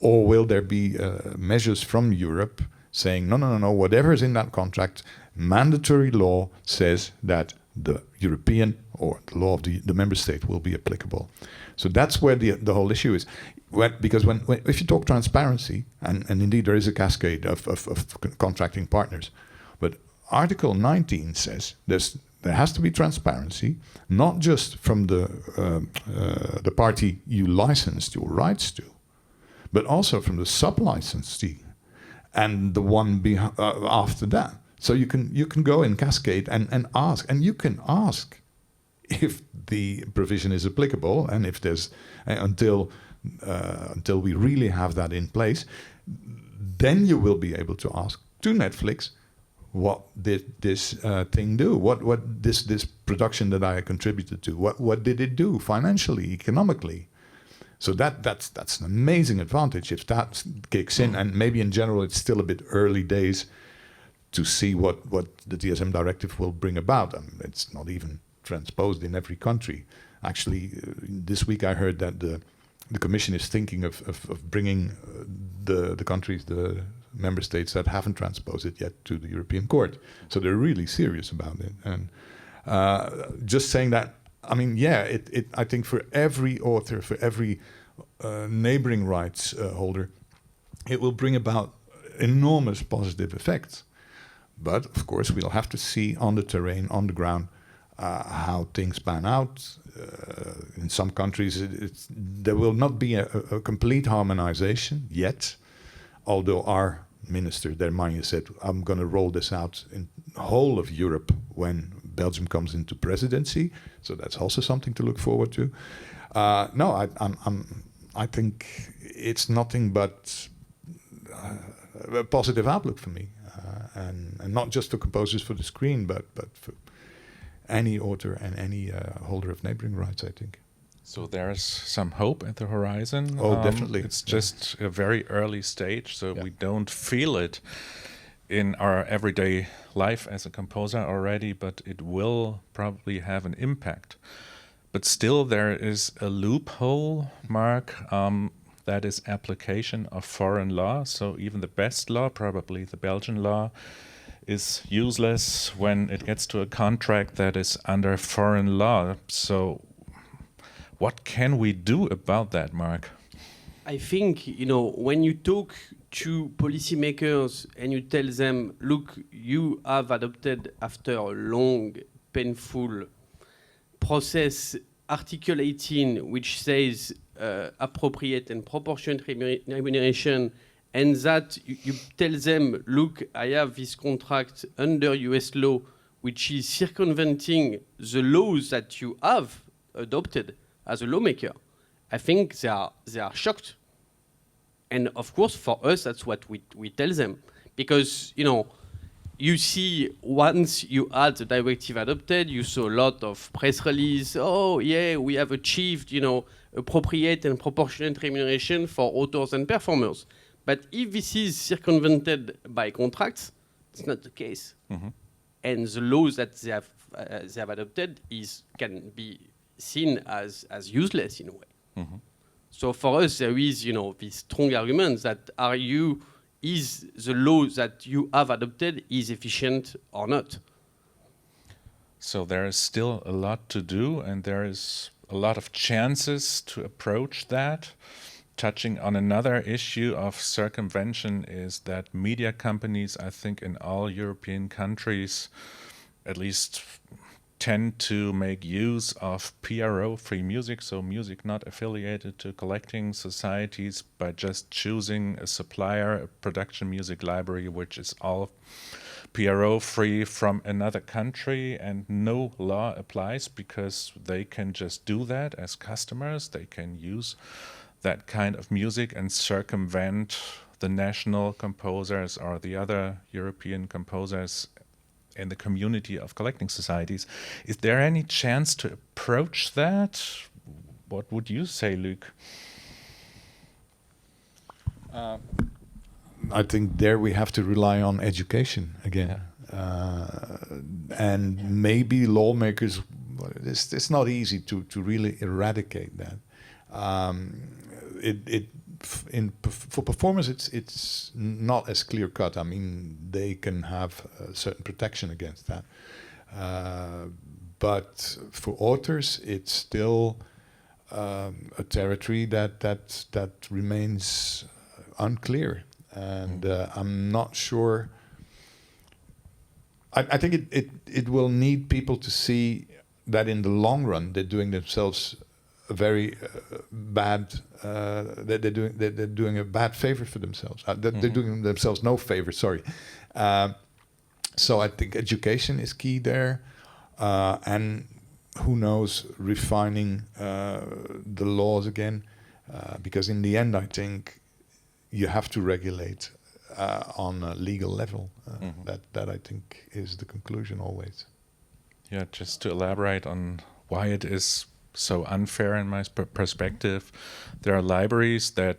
Or will there be measures from Europe saying, no, whatever is in that contract, mandatory law says that the European or the law of the member state will be applicable. So that's where the whole issue is. Because if you talk transparency, and indeed there is a cascade of contracting partners, but Article 19 says there has to be transparency, not just from the party you licensed your rights to, but also from the sub-licensee and the one after that. So you can go in cascade and ask, and you can ask if the provision is applicable, and if there's until we really have that in place, then you will be able to ask to Netflix, what did this thing do? What this production that I contributed to? What did it do financially, economically? So that's an amazing advantage if that kicks in. And maybe in general it's still a bit early days to see what the DSM directive will bring about. It's not even transposed in every country. Actually, this week I heard that the Commission is thinking of bringing the countries, the member states that haven't transposed it yet, to the European Court. So they're really serious about it. And just saying that, I mean, I think for every author, for every neighboring rights holder, it will bring about enormous positive effects. But of course, we'll have to see on the terrain, on the ground, how things pan out. In some countries, there will not be a complete harmonization yet, although our minister, Dermagne, said, I'm going to roll this out in the whole of Europe when Belgium comes into presidency. So that's also something to look forward to. I think it's nothing but a positive outlook for me. And not just for composers for the screen, but for any author and any holder of neighboring rights, I think. So there's some hope at the horizon. Oh, definitely. It's just a very early stage, so we don't feel it in our everyday life as a composer already, but it will probably have an impact. But still there is a loophole, Marc, that is application of foreign law. So even the best law, probably the Belgian law, is useless when it gets to a contract that is under foreign law. So what can we do about that, Marc? I think, when you talk to policymakers and you tell them, look, you have adopted after a long, painful process Article 18, which says appropriate and proportionate remuneration, and that you tell them, look, I have this contract under US law, which is circumventing the laws that you have adopted as a lawmaker, I think they are shocked. And of course, for us, that's what we tell them. Because, you see, once you had the directive adopted, you saw a lot of press release. Oh, yeah, we have achieved, appropriate and proportionate remuneration for authors and performers. But if this is circumvented by contracts, it's not the case. Mm-hmm. And the laws that they have adopted can be seen as useless in a way. Mm-hmm. So for us, there is, this strong argument that is the law that you have adopted is efficient or not? So there is still a lot to do, and there is a lot of chances to approach that. Touching on another issue of circumvention is that media companies, I think in all European countries, at least tend to make use of PRO, free music, so music not affiliated to collecting societies, by just choosing a supplier, a production music library, which is all PRO free from another country, and no law applies because they can just do that as customers. They can use that kind of music and circumvent the national composers or the other European composers in the community of collecting societies. Is there any chance to approach that? What would you say, Luc? I think there we have to rely on education again. And maybe lawmakers, it's not easy to really eradicate that. For performers, it's not as clear cut. I mean, they can have a certain protection against that, but for authors, it's still a territory that remains unclear, and I'm not sure. I think it will need people to see that in the long run they're doing themselves a very bad. They're doing a bad favor for themselves. They're doing themselves no favor. Sorry. So I think education is key there, and who knows, refining the laws again, because in the end, I think you have to regulate on a legal level. That I think is the conclusion always. Yeah, just to elaborate on why it is so unfair in my perspective, there are libraries that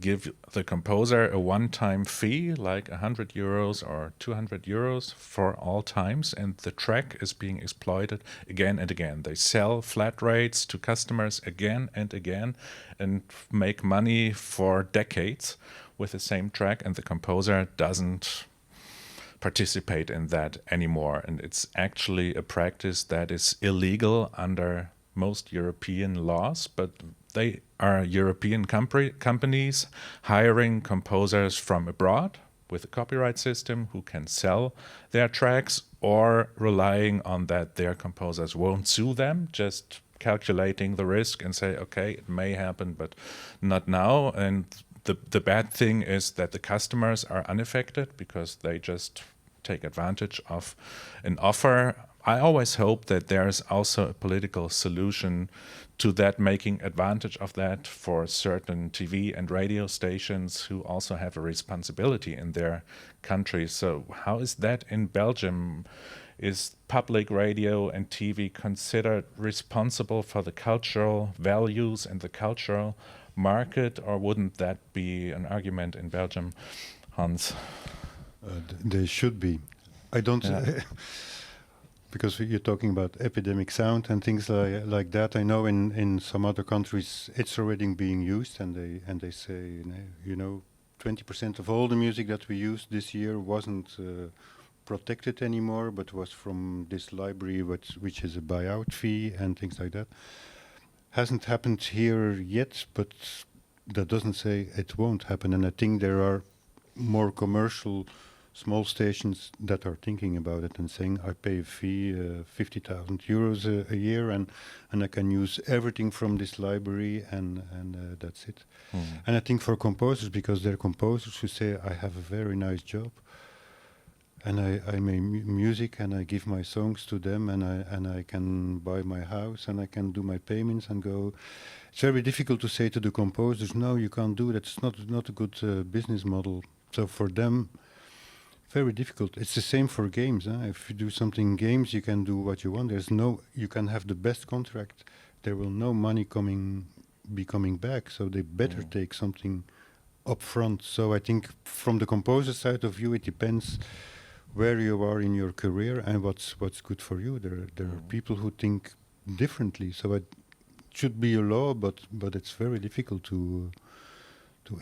give the composer a one-time fee, like 100 euros or 200 euros for all times, and the track is being exploited again and again. They sell flat rates to customers again and again and make money for decades with the same track, and the composer doesn't participate in that anymore. And it's actually a practice that is illegal under most European laws, but they are European companies hiring composers from abroad with a copyright system who can sell their tracks, or relying on that their composers won't sue them, just calculating the risk and say, okay, it may happen, but not now. And the bad thing is that the customers are unaffected because they just take advantage of an offer. I always hope that there's also a political solution to that, making advantage of that for certain TV and radio stations who also have a responsibility in their country. So how is that in Belgium? Is public radio and TV considered responsible for the cultural values and the cultural market, or wouldn't that be an argument in Belgium, Hans? They should be. I don't, because you're talking about epidemic sound and things like that. I know in some other countries it's already being used, and they say, 20% of all the music that we used this year wasn't protected anymore, but was from this library, which is a buyout fee and things like that. Hasn't happened here yet, but that doesn't say it won't happen. And I think there are more commercial small stations that are thinking about it and saying, I pay a fee, 50,000 euros a year, and I can use everything from this library, and that's it. And I think for composers, because they're composers who say, I have a very nice job, and I make music, and I give my songs to them, and I can buy my house, and I can do my payments and go. It's very difficult to say to the composers, no, you can't do that. It's not a good business model. So for them, very difficult. It's the same for games. If you do something in games, you can do what you want. You can have the best contract. There will no money be coming back. So they better take something up front. So I think from the composer side of view, it depends where you are in your career and what's good for you. There are people who think differently. So it should be a law, but it's very difficult to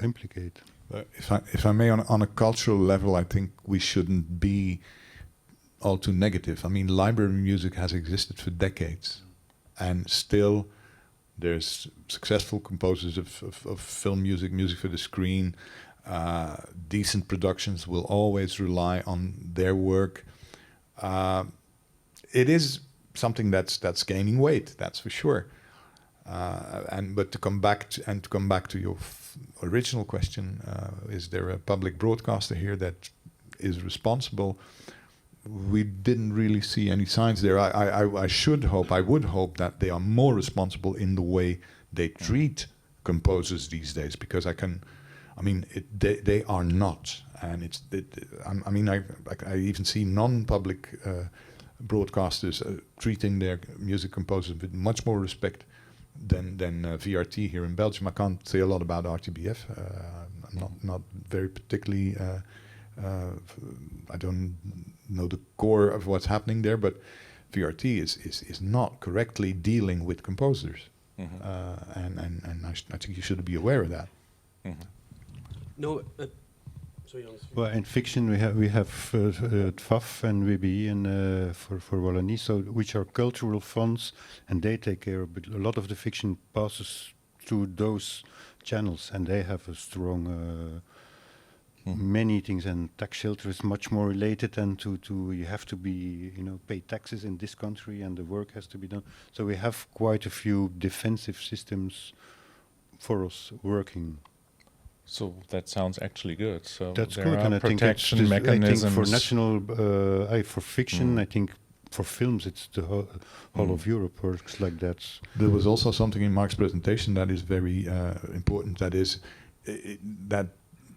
implicate. If I may, on a cultural level, I think we shouldn't be all too negative. I mean, library music has existed for decades, and still there's successful composers of film music, music for the screen. Decent productions will always rely on their work. It is something that's gaining weight, that's for sure. But to come back to your original question, is there a public broadcaster here that is responsible? We didn't really see any signs there. I would hope that they are more responsible in the way they treat composers these days, because they are not, and I even see non-public broadcasters treating their music composers with much more respect than VRT here in Belgium. I can't say a lot about RTBF. I'm not very particularly. I don't know the core of what's happening there, but VRT is not correctly dealing with composers, and I think you should be aware of that. No. Well, in fiction we have TFAF and WBI and for Wallonie, so which are cultural funds, and they take care of. But a lot of the fiction passes through those channels, and they have a strong many things. And tax shelter is much more related, and to you have to be pay taxes in this country, and the work has to be done. So we have quite a few defensive systems for us working. So that sounds actually good. So that's there good, are and I think protection mechanisms. I think for national, for fiction, I think for films, it's the whole of Europe works like that. There was also something in Marc's presentation that is very important. That is that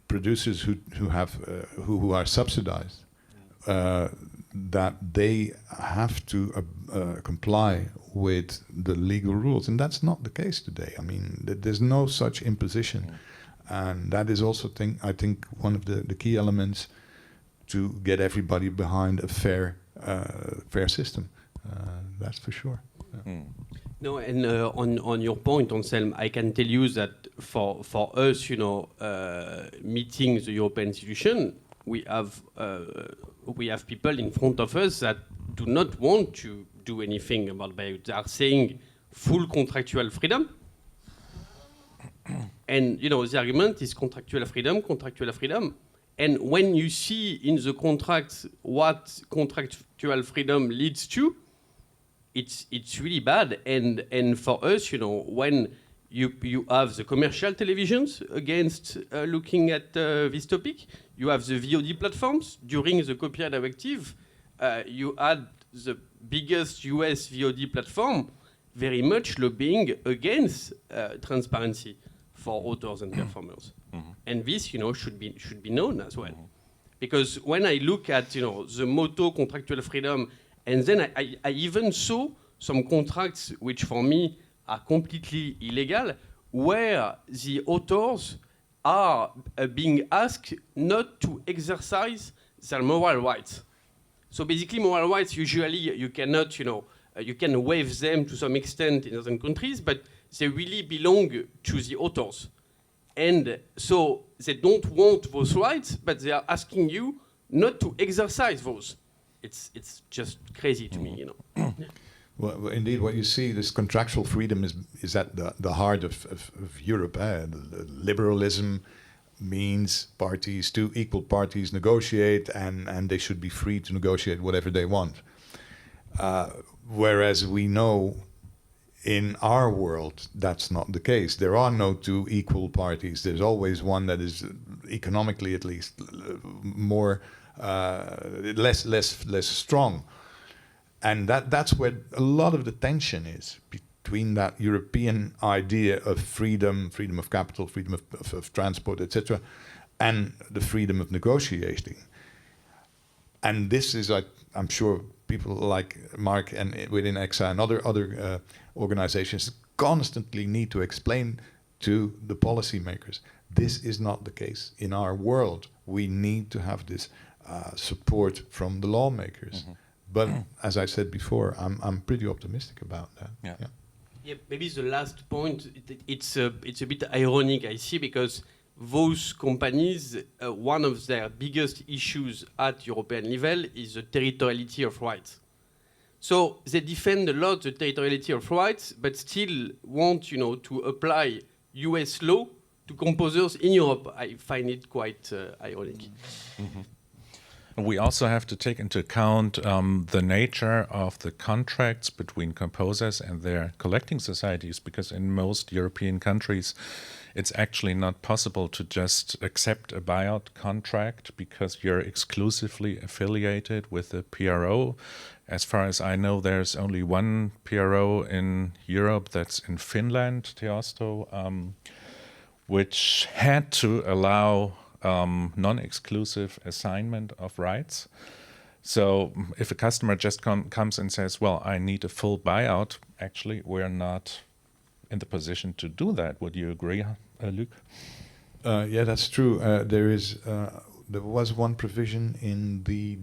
producers who are subsidized, that they have to comply with the legal rules, and that's not the case today. I mean, there's no such imposition. And that is also, I think, one of the key elements to get everybody behind a fair system. That's for sure. Yeah. No, and on your point, Anselm, I can tell you that for us, meeting the European institution, we have people in front of us that do not want to do anything about buyout. They are saying full contractual freedom. And the argument is contractual freedom. And when you see in the contract what contractual freedom leads to, it's really bad. And for us, when you have the commercial televisions against looking at this topic, you have the VOD platforms during the copyright directive. You had the biggest US VOD platform very much lobbying against transparency for authors and performers. And this, should be known as well. Because when I look at, the motto contractual freedom, and then I even saw some contracts which for me are completely illegal, where the authors are being asked not to exercise there are moral rights. So basically, moral rights, usually you cannot, you can waive them to some extent in certain countries, but they really belong to the authors. And so they don't want those rights, but they are asking you not to exercise those. It's just crazy to me, Well, indeed, what you see, this contractual freedom is at the heart of Europe. Liberalism means two equal parties negotiate, and they should be free to negotiate whatever they want. Whereas we know in our world that's not the case. There are no two equal parties. There's always one that is economically, at least, more less strong. And that's where a lot of the tension is between that European idea of freedom of capital, freedom of transport, etc., and the freedom of negotiating. And this is, I'm sure, people like Marc and within ECSA and other organizations constantly need to explain to the policymakers, this is not the case in our world. We need to have this support from the lawmakers. Mm-hmm. But as I said before, I'm pretty optimistic about that. Yeah, maybe the last point, it's a bit ironic, I see, because those companies, one of their biggest issues at European level is the territoriality of rights. So they defend a lot the territoriality of rights, but still want, to apply US law to composers in Europe. I find it quite ironic. Mm-hmm. We also have to take into account the nature of the contracts between composers and their collecting societies, because in most European countries, it's actually not possible to just accept a buyout contract because you're exclusively affiliated with the PRO. As far as I know, there's only one PRO in Europe, that's in Finland, Teosto, which had to allow non-exclusive assignment of rights. So if a customer just comes and says, well, I need a full buyout, actually, we're not in the position to do that. Would you agree, Luc? Yeah, that's true. There was one provision in the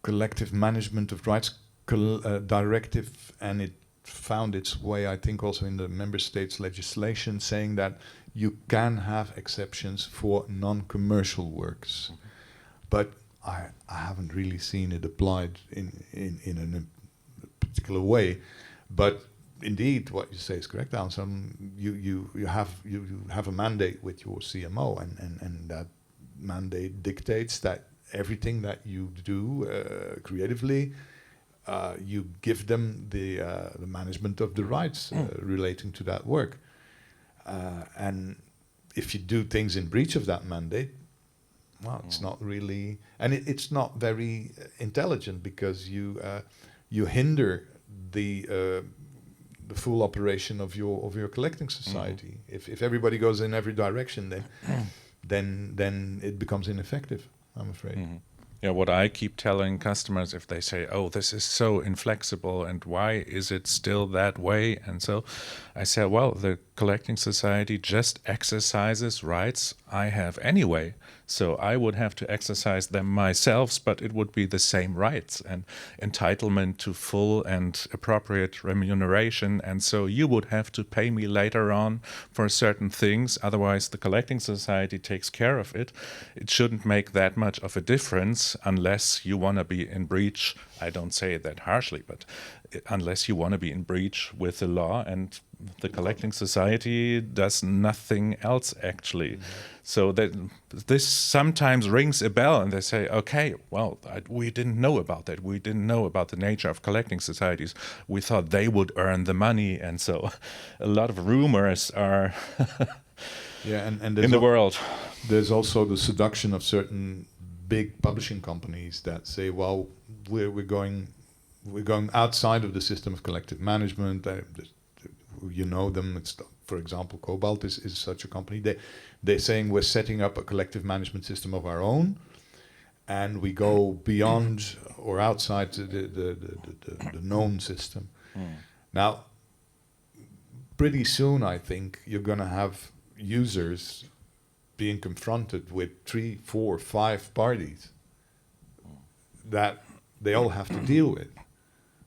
collective management of rights directive, and it found its way, I think, also in the member states' legislation, saying that you can have exceptions for non-commercial works. Mm-hmm. But I haven't really seen it applied in a particular way. But indeed, what you say is correct, Anselm. You have a mandate with your CMO, and that mandate dictates that everything that you do creatively, you give them the management of the rights relating to that work. And if you do things in breach of that mandate, well, it's not really, and it's not very intelligent, because you hinder the full operation of your collecting society. Mm-hmm. If everybody goes in every direction, then it becomes ineffective, I'm afraid. Mm-hmm. Yeah, what I keep telling customers, if they say, oh, this is so inflexible and why is it still that way? And so I say, well, the collecting society just exercises rights I have anyway. So I would have to exercise them myself, but it would be the same rights and entitlement to full and appropriate remuneration. And so you would have to pay me later on for certain things. Otherwise, the collecting society takes care of it. It shouldn't make that much of a difference unless you want to be in breach. I don't say that harshly, but unless you want to be in breach with the law, and the collecting society does nothing else, actually. Mm-hmm. So that this sometimes rings a bell, and they say, okay, well, we didn't know about that. We didn't know about the nature of collecting societies. We thought they would earn the money, and so a lot of rumors are and in the world. There's also the seduction of certain big publishing companies that say, well, we're going outside of the system of collective management. You know them. It's, for example, Cobalt is such a company. They're saying we're setting up a collective management system of our own, and we go beyond or outside the known system. Now, pretty soon, I think you're going to have users being confronted with 3, 4, 5 parties that they all have to deal with.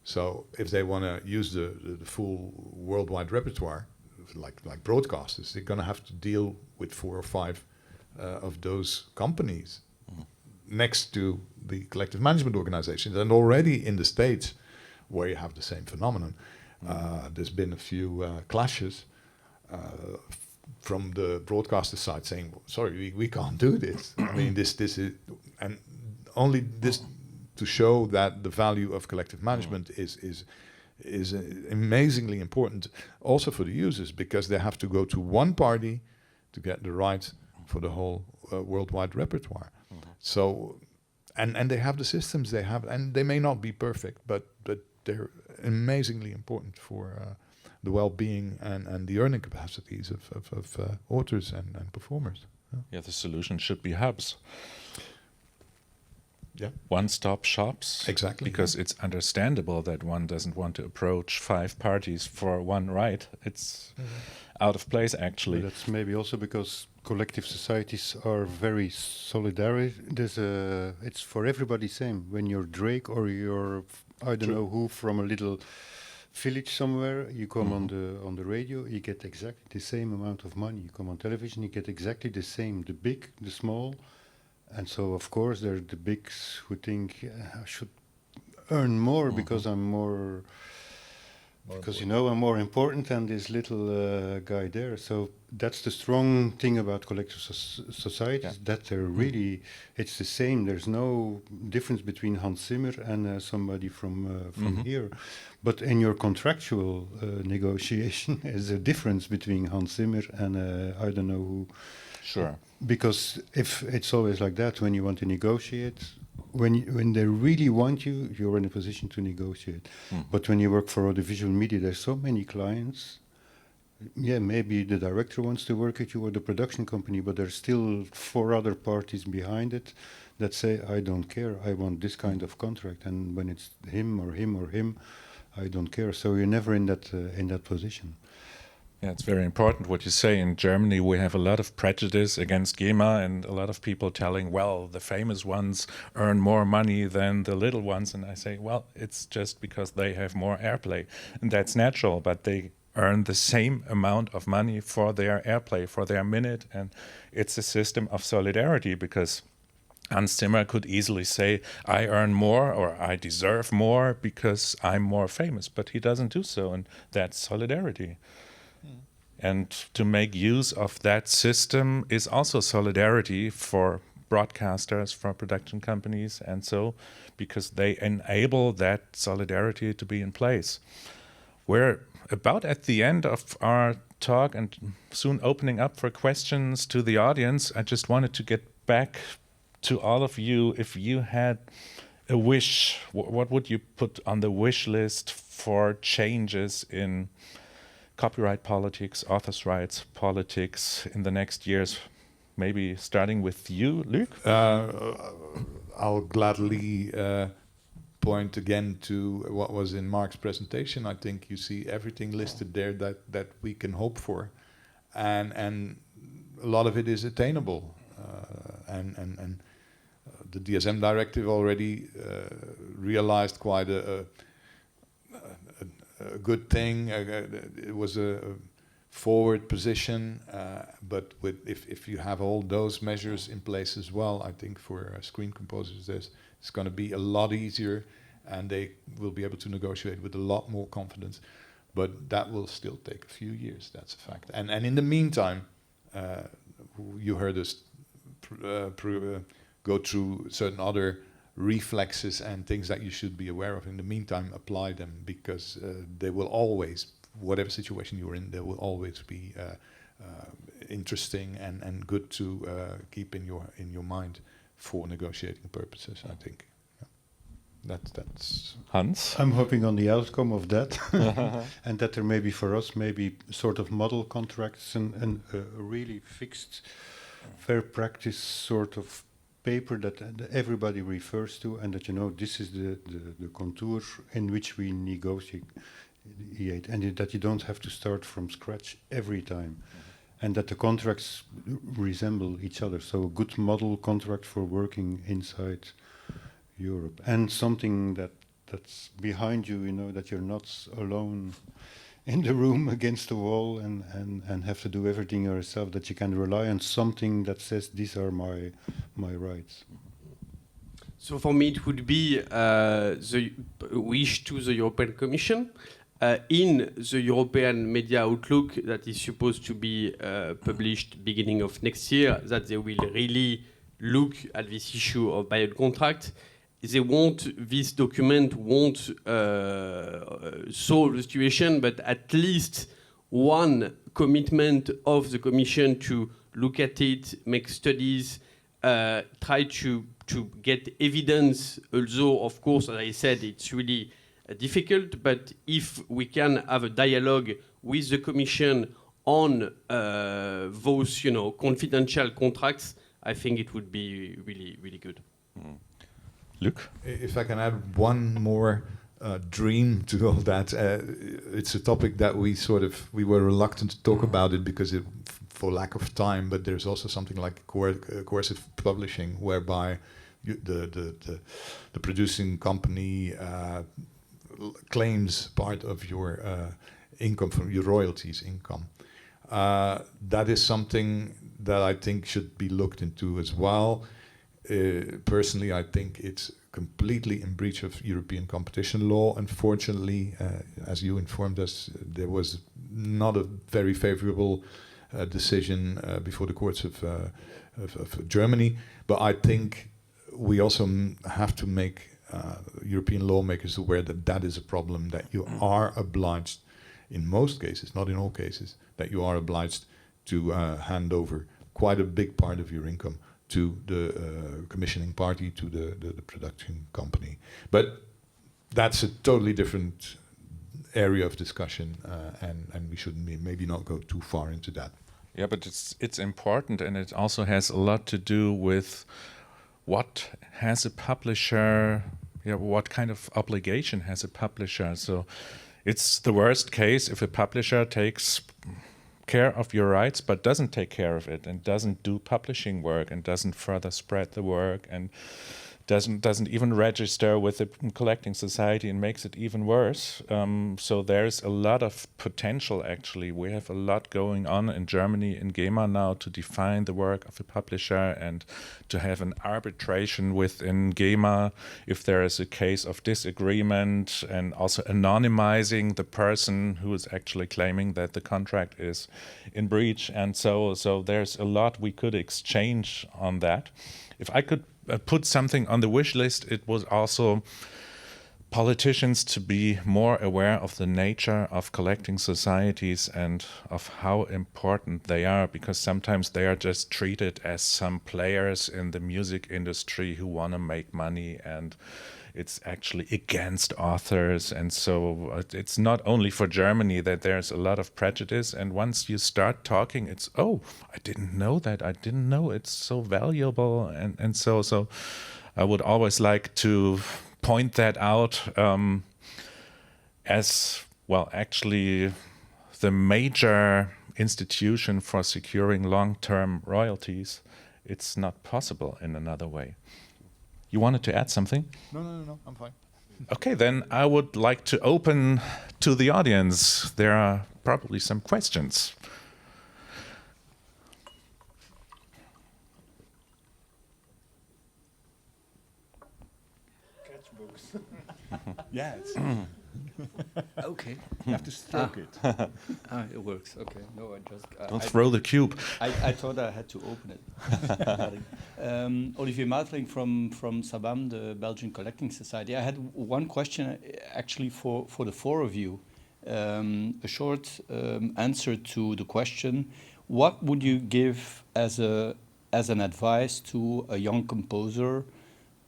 So if they want to use the full worldwide repertoire, like broadcasters, they're going to have to deal with 4 or 5 of those companies next to the collective management organizations. And already in the States, where you have the same phenomenon, there's been a few clashes from the broadcaster side saying, sorry, we can't do this. I mean, this is, and only this to show that the value of collective management is amazingly important also for the users, because they have to go to one party to get the right for the whole worldwide repertoire. So, and they have the systems they have, and they may not be perfect, but they're amazingly important for the well-being and the earning capacities of authors and performers. Yeah, the solution should be hubs. Yeah. One-stop shops. Exactly. Because it's understandable that one doesn't want to approach 5 parties for one right. It's out of place, actually. But that's maybe also because collective societies are very solidary. It's for everybody same. When you're Drake or you're I don't know who from a little village somewhere, you come on the radio, you get exactly the same amount of money. You come on television, you get exactly the same. The big, the small. And so, of course, there are the bigs who think I should earn more because I'm more because I'm more important than this little guy there. So that's the strong thing about collective societies, that they're really, it's the same. There's no difference between Hans Zimmer and somebody from here. But in your contractual negotiation, there's a difference between Hans Zimmer and I don't know who. Sure. Because if it's always like that, when you want to negotiate, when they really want you, you're in a position to negotiate. But when you work for audiovisual media, there's so many clients. Yeah, maybe the director wants to work with you or the production company, but there's still 4 other parties behind it that say, I don't care, I want this kind of contract. And when it's him or him or him, I don't care. So you're never in that position. Yeah, it's very important what you say. In Germany, we have a lot of prejudice against GEMA and a lot of people telling, well, the famous ones earn more money than the little ones. And I say, well, it's just because they have more airplay. And that's natural, but they earn the same amount of money for their airplay, for their minute. And it's a system of solidarity, because Hans Zimmer could easily say, I earn more or I deserve more because I'm more famous. But he doesn't do so, and that's solidarity. And to make use of that system is also solidarity for broadcasters, for production companies, and so, because they enable that solidarity to be in place. We're about at the end of our talk and soon opening up for questions to the audience. I just wanted to get back to all of you. If you had a wish, what would you put on the wish list for changes in copyright politics, authors' rights politics in the next years? Maybe starting with you, Luc? I'll gladly point again to what was in Marc's presentation. I think you see everything listed there that we can hope for. And a lot of it is attainable. And the DSM directive already realized quite a good thing. It was a forward position, but if you have all those measures in place as well, I think for screen composers it's going to be a lot easier, and they will be able to negotiate with a lot more confidence. But that will still take a few years. That's a fact. And in the meantime, you heard us go through certain other reflexes and things that you should be aware of. In the meantime, apply them, because they will always, whatever situation you're in, they will always be interesting and good to keep in your mind for negotiating purposes, I think. Yeah. That's Hans? I'm hoping on the outcome of that, and that there may be for us maybe sort of model contracts and a really fixed fair practice sort of paper that everybody refers to, and that this is the contour in which we negotiate, and that you don't have to start from scratch every time. and that the contracts resemble each other. So a good model contract for working inside Europe, and something that's behind you, you know, that you're not alone in the room against the wall and have to do everything yourself, that you can rely on something that says these are my rights. So for me, it would be the wish to the European Commission in the European Media Outlook that is supposed to be published beginning of next year, that they will really look at this issue of buyout contract. This document won't solve the situation, but at least one commitment of the Commission to look at it, make studies, try to get evidence, although, of course, as I said, it's really difficult, but if we can have a dialogue with the Commission on those, confidential contracts, I think it would be really, really good. Mm. Luc? If I can add one more dream to all that, it's a topic that we were reluctant to talk about it because for lack of time, but there's also something like coercive publishing, whereby the producing company claims part of your income from your royalties income. That is something that I think should be looked into as well. Personally, I think it's completely in breach of European competition law. Unfortunately, as you informed us, there was not a very favorable decision before the courts of Germany. But I think we also have to make European lawmakers aware that that is a problem, that you are obliged, in most cases, not in all cases, that you are obliged to hand over quite a big part of your income to the commissioning party, to the production company. But that's a totally different area of discussion, and we should maybe not go too far into that. Yeah, but it's important, and it also has a lot to do with what has a publisher, what kind of obligation has a publisher. So it's the worst case if a publisher takes care of your rights but doesn't take care of it and doesn't do publishing work and doesn't further spread the work and doesn't even register with the collecting society and makes it even worse. So there's a lot of potential, actually. We have a lot going on in Germany, in GEMA now, to define the work of a publisher and to have an arbitration within GEMA if there is a case of disagreement, and also anonymizing the person who is actually claiming that the contract is in breach. And so there's a lot we could exchange on that. If I could put something on the wish list, it was also politicians to be more aware of the nature of collecting societies and of how important they are, because sometimes they are just treated as some players in the music industry who want to make money, and it's actually against authors. And so it's not only for Germany that there's a lot of prejudice, and once you start talking, it's, oh, I didn't know that, I didn't know it's so valuable. And so I would always like to point that out as, well, actually the major institution for securing long-term royalties. It's not possible in another way. You wanted to add something? No, I'm fine. Okay, then I would like to open to the audience. There are probably some questions. Sketchbooks. Yes. Okay. You have to stroke it. It works. Okay. No, I just... Don't throw the cube. I thought I had to open it. Olivier Maatling from SABAM, the Belgian Collecting Society. I had one question actually for the four of you. A short answer to the question: what would you give as an advice to a young composer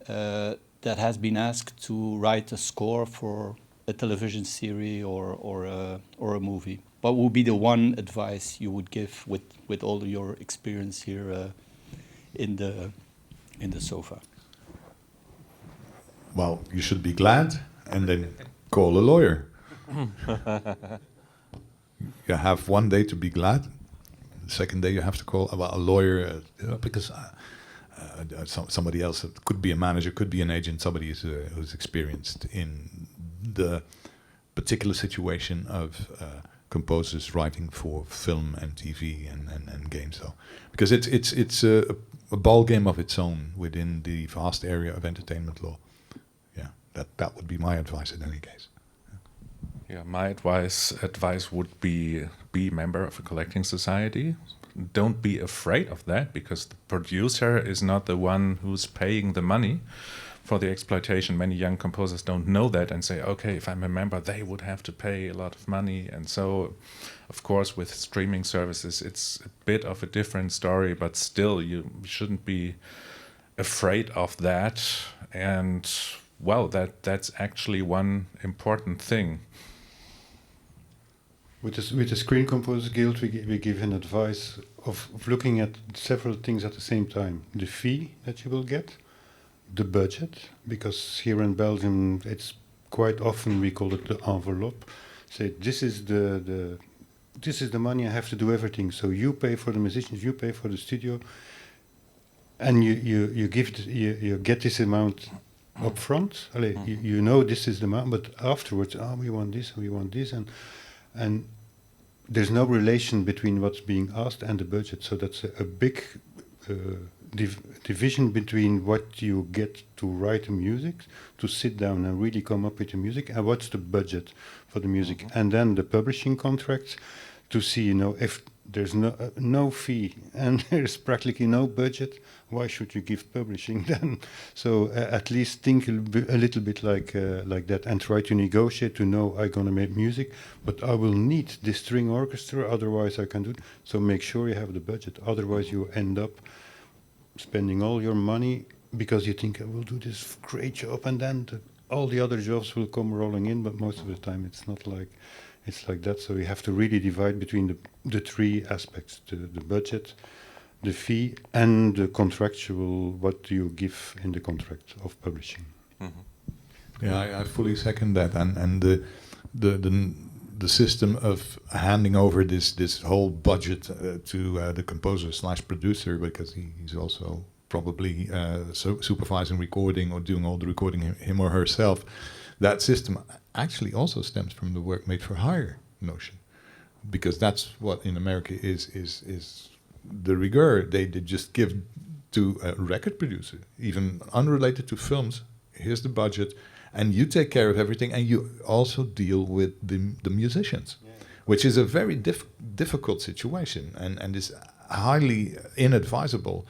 that has been asked to write a score for a television series or a movie? What would be the one advice you would give with all your experience here in the sofa? Well, you should be glad and then call a lawyer. You have one day to be glad, the second day you have to call about a lawyer because somebody else, it could be a manager, could be an agent, somebody who's experienced in the particular situation of composers writing for film and TV and games. So because it's a ball game of its own within the vast area of entertainment law. Yeah, that would be my advice in any case. Yeah, my advice would be a member of a collecting society. Don't be afraid of that, because the producer is not the one who's paying the money for the exploitation. Many young composers don't know that and say, okay, if I'm a member, they would have to pay a lot of money. And so, of course, with streaming services, it's a bit of a different story, but still, you shouldn't be afraid of that. And, well, that's actually one important thing. With the Screen Composers Guild, we give an advice of looking at several things at the same time. The fee that you will get, the budget, because here in Belgium it's quite often we call it the envelope. Say this is the money I have to do everything. So you pay for the musicians, you pay for the studio, and you get this amount up front. You know this is the amount, but afterwards, we want this, and there's no relation between what's being asked and the budget. So that's a big division between what you get to write the music, to sit down and really come up with the music, and what's the budget for the music. And then the publishing contracts to see, if there's no fee and there's practically no budget, why should you give publishing then? So at least think a little bit like that, and try to negotiate to know I'm going to make music, but I will need this string orchestra, otherwise I can do it. So make sure you have the budget, otherwise you end up spending all your money because you think I will do this great job, and then all the other jobs will come rolling in, but most of the time it's not like that. So you have to really divide between the three aspects: the budget, the fee, and the contractual, what you give in the contract of publishing. Mm-hmm. Yeah, I fully second that, and the system of handing over this whole budget to the composer/producer, because he's also probably supervising recording or doing all the recording him or herself. That system actually also stems from the work made for hire notion, because that's what in America is the rigueur. They just give to a record producer, even unrelated to films, here's the budget, and you take care of everything, and you also deal with the musicians, which is a very difficult situation, and is highly inadvisable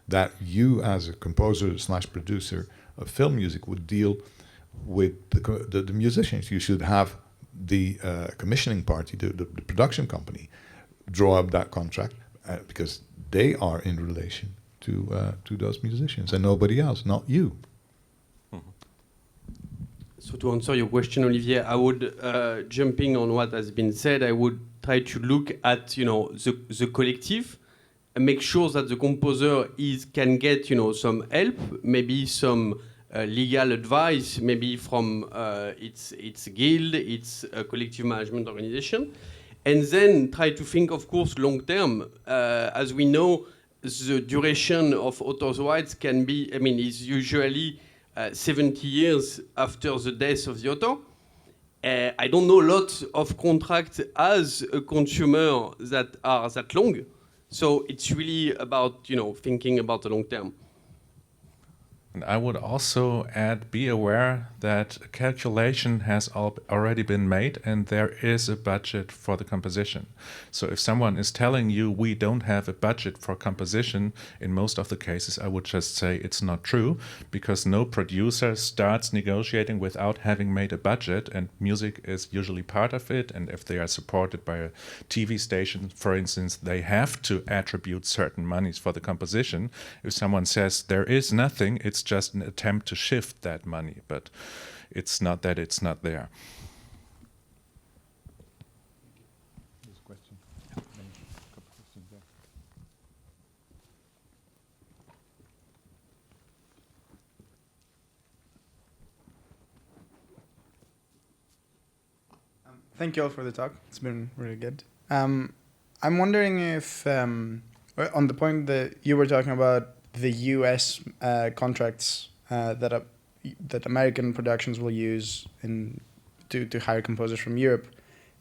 that you as a composer/producer of film music would deal with the musicians. You should have the commissioning party, the production company, draw up that contract, because they are in relation to those musicians and nobody else, not you. So to answer your question, Olivier, I would, jumping on what has been said, I would try to look at, the collective and make sure that the composer can get, some help, maybe some legal advice, maybe from its guild, its collective management organization, and then try to think, of course, long term. As we know, the duration of author's rights can be, is usually 70 years after the death of the author. I don't know a lot of contracts as a consumer that are that long. So it's really about, thinking about the long term. And I would also add, be aware that a calculation has already been made and there is a budget for the composition. So if someone is telling you we don't have a budget for composition, in most of the cases I would just say it's not true, because no producer starts negotiating without having made a budget, and music is usually part of it. And if they are supported by a TV station, for instance, they have to attribute certain monies for the composition. If someone says there is nothing, it's just an attempt to shift that money, but it's not that it's not there. Thank you all for the talk. It's been really good. I'm wondering if, on the point that you were talking about the U.S. Contracts that American productions will use to hire composers from Europe,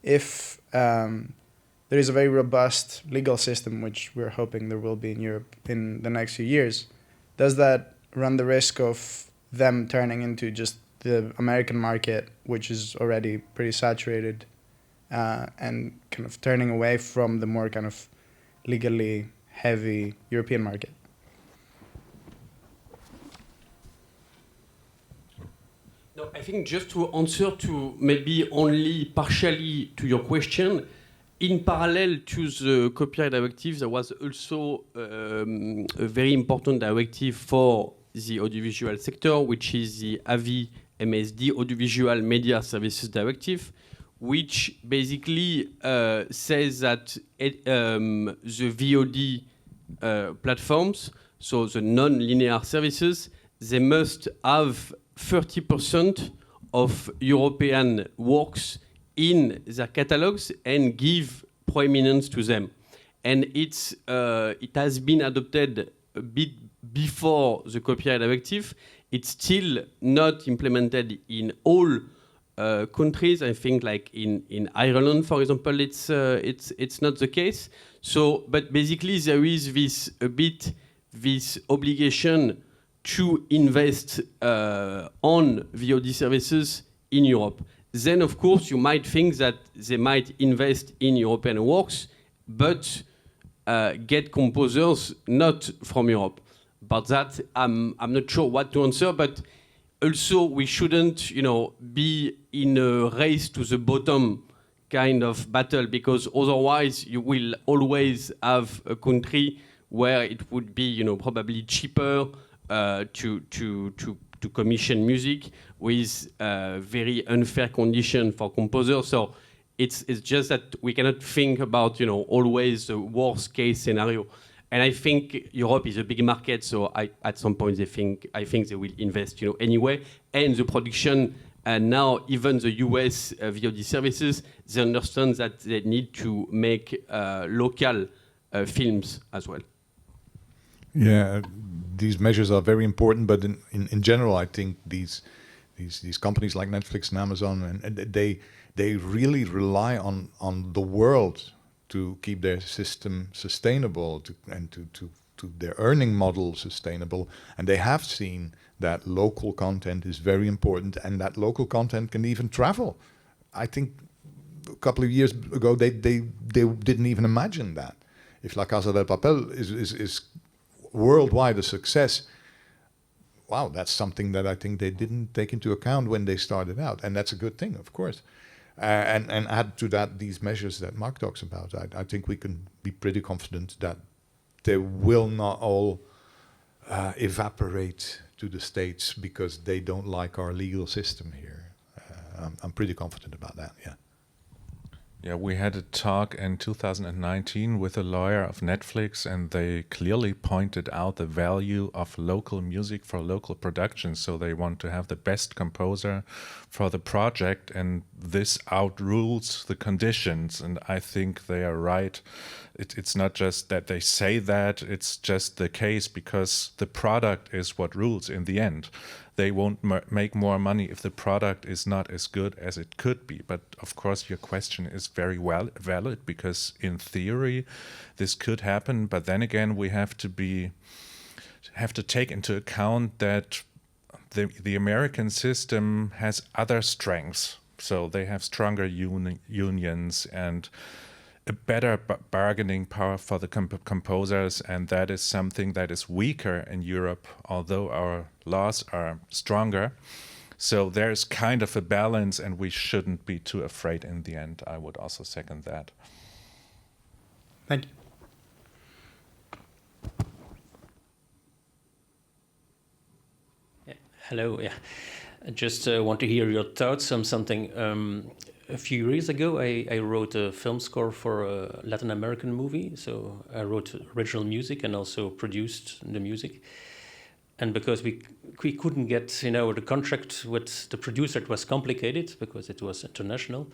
if there is a very robust legal system, which we're hoping there will be in Europe in the next few years, does that run the risk of them turning into just the American market, which is already pretty saturated, and kind of turning away from the more kind of legally heavy European market? No, I think just to answer to maybe only partially to your question, in parallel to the copyright directive, there was also a very important directive for the audiovisual sector, which is the AVI-MSD, Audiovisual Media Services Directive, which basically says that the VOD platforms, so the non-linear services, they must have 30% of European works in their catalogs and give prominence to them. And it has been adopted a bit before the copyright directive. It's still not implemented in all countries. I think, like in Ireland, for example, it's not the case. So, but basically, there is this obligation to invest on VOD services in Europe. Then, of course, you might think that they might invest in European works, but get composers not from Europe. But that, I'm not sure what to answer. But also, we shouldn't, be in a race to the bottom kind of battle, because otherwise you will always have a country where it would be, probably cheaper to commission music with very unfair condition for composers. So it's just that we cannot think about always the worst case scenario. And I think Europe is a big market, so at some point I think they will invest anyway. And the production, and now even the US VOD services, they understand that they need to make local films as well. Yeah, these measures are very important, but in general, I think these companies like Netflix and Amazon, and they really rely on the world to keep their system sustainable and to their earning model sustainable. And they have seen that local content is very important, and that local content can even travel. I think a couple of years ago they didn't even imagine that. If La Casa del Papel is worldwide a success, wow, that's something that I think they didn't take into account when they started out, and that's a good thing, of course. And add to that these measures that Marc talks about. I think we can be pretty confident that they will not all evaporate to the States because they don't like our legal system here. I'm pretty confident about that, yeah. Yeah, we had a talk in 2019 with a lawyer of Netflix, and they clearly pointed out the value of local music for local production. So they want to have the best composer for the project, and this outrules the conditions. And I think they are right. It's not just that they say that, it's just the case, because the product is what rules in the end. They won't make more money if the product is not as good as it could be. But of course, your question is very valid, because in theory, this could happen. But then again, we have to take into account that the American system has other strengths. So they have stronger unions and a better bargaining power for the composers, and that is something that is weaker in Europe, although our laws are stronger. So there's kind of a balance, and we shouldn't be too afraid in the end. I would also second that. Thank you. Yeah. Hello. Yeah, I just want to hear your thoughts on something. A few years ago, I wrote a film score for a Latin American movie. So I wrote original music and also produced the music. And because we couldn't get the contract with the producer, it was complicated because it was international.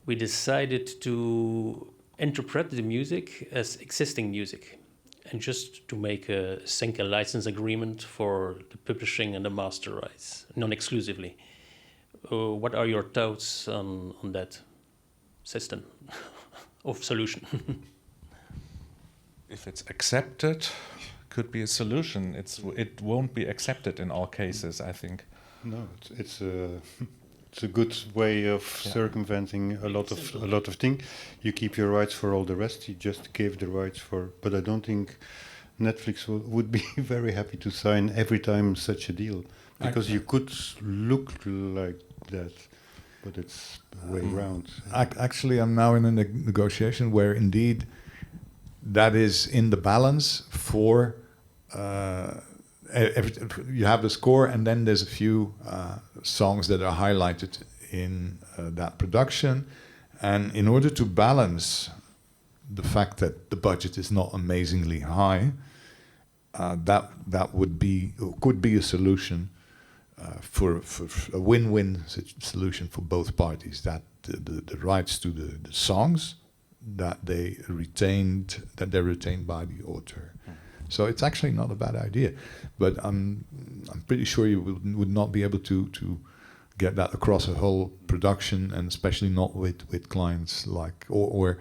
We decided to interpret the music as existing music, and just to make sync a license agreement for the publishing and the master rights, non-exclusively. What are your thoughts on that system of solution? If it's accepted, could be a solution. It won't be accepted in all cases, I think. No, it's it's a good way of circumventing a lot of things. You keep your rights for all the rest. You just give the rights for. But I don't think Netflix would be very happy to sign every time such a deal, because you could look like that, but it's way round. Actually, I'm now in a negotiation where indeed that is in the balance for. You have the score, and then there's a few songs that are highlighted in that production, and in order to balance the fact that the budget is not amazingly high, that could be a solution for a win-win solution for both parties. That the rights to the songs they're retained by the author. So it's actually not a bad idea, but I'm pretty sure you would not be able to get that across a whole production, and especially not with clients like or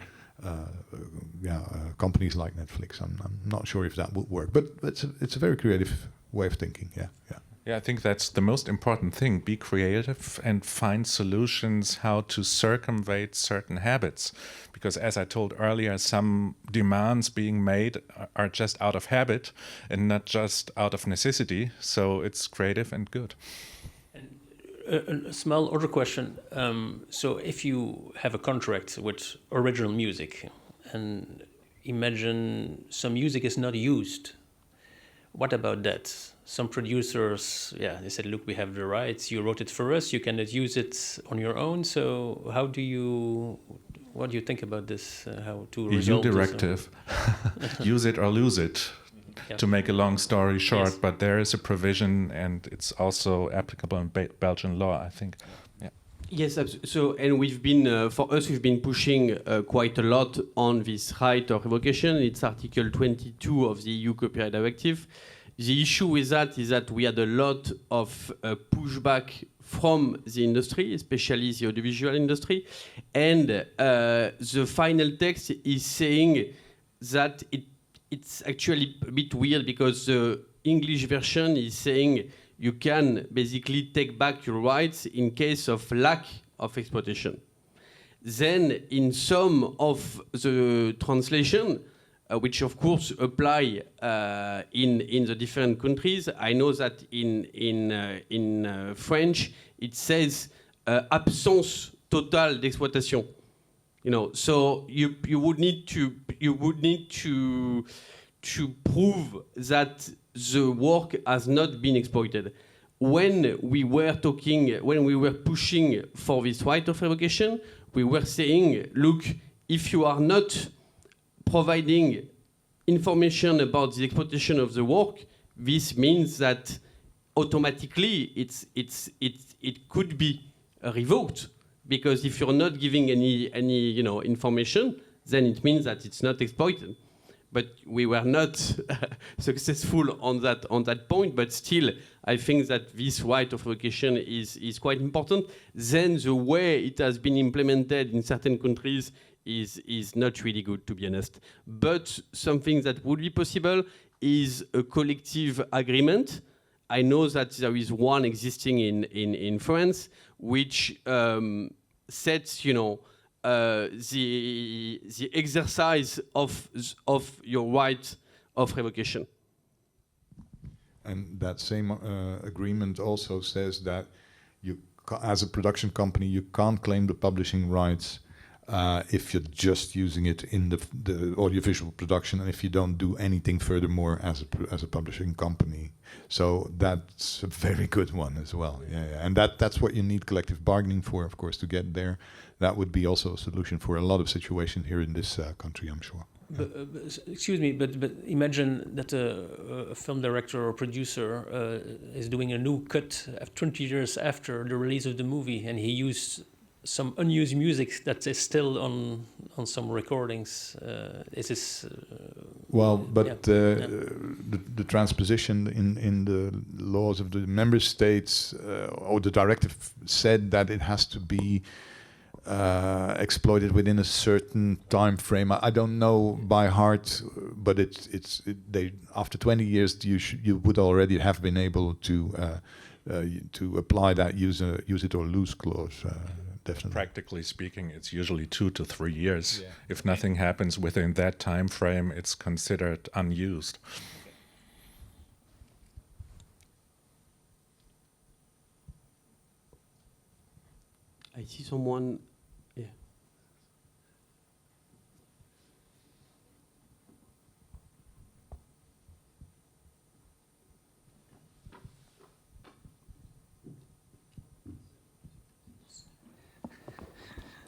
companies like Netflix. I'm not sure if that would work, but it's a very creative way of thinking. Yeah, I think that's the most important thing. Be creative and find solutions how to circumvent certain habits. Because as I told earlier, some demands being made are just out of habit and not just out of necessity. So it's creative and good. And a small other question. So if you have a contract with original music, and imagine some music is not used, what about that? Some producers, they said, look, we have the rights, you wrote it for us, you cannot use it on your own. So what do you think about this? How to resolve EU this? directive, use it or lose it, to make a long story short. Yes. But there is a provision, and it's also applicable in Belgian law, I think. Yeah. Yes, so, and we've been, for us, we've been pushing quite a lot on this right of revocation. It's Article 22 of the EU Copyright Directive. The issue with that is that we had a lot of pushback from the industry, especially the audiovisual industry. And the final text is saying that it's actually a bit weird, because the English version is saying you can basically take back your rights in case of lack of exploitation. Then in some of the translation, which of course apply in the different countries. I know that in French it says absence totale d'exploitation. So you would need to prove that the work has not been exploited. When we were pushing for this right of revocation, we were saying, look, if you are not providing information about the exploitation of the work, this means that automatically it could be revoked, because if you're not giving any information, then it means that it's not exploited. But we were not successful on that point. But still, I think that this right of revocation is quite important. Then the way it has been implemented in certain countries is not really good, to be honest. But something that would be possible is a collective agreement. I know that there is one existing in France, which sets, the exercise of your right of revocation. And that same agreement also says that you, as a production company, you can't claim the publishing rights if you're just using it in the audiovisual production, and if you don't do anything furthermore as a publishing company. So that's a very good one as well. Yeah. And that's what you need collective bargaining for, of course, to get there. That would be also a solution for a lot of situations here in this country, I'm sure. But, excuse me, but imagine that a film director or producer is doing a new cut 20 years after the release of the movie, and he used some unused music that is still on on some recordings. Is this well, but yeah. the transposition in the laws of the member states, or the directive said that it has to be exploited within a certain time frame. I don't know by heart, but they after 20 years you would already have been able to apply that use it or lose clause. Definitely. Practically speaking, it's usually 2 to 3 years. Yeah. If nothing happens within that time frame, it's considered unused. I see someone. Yeah.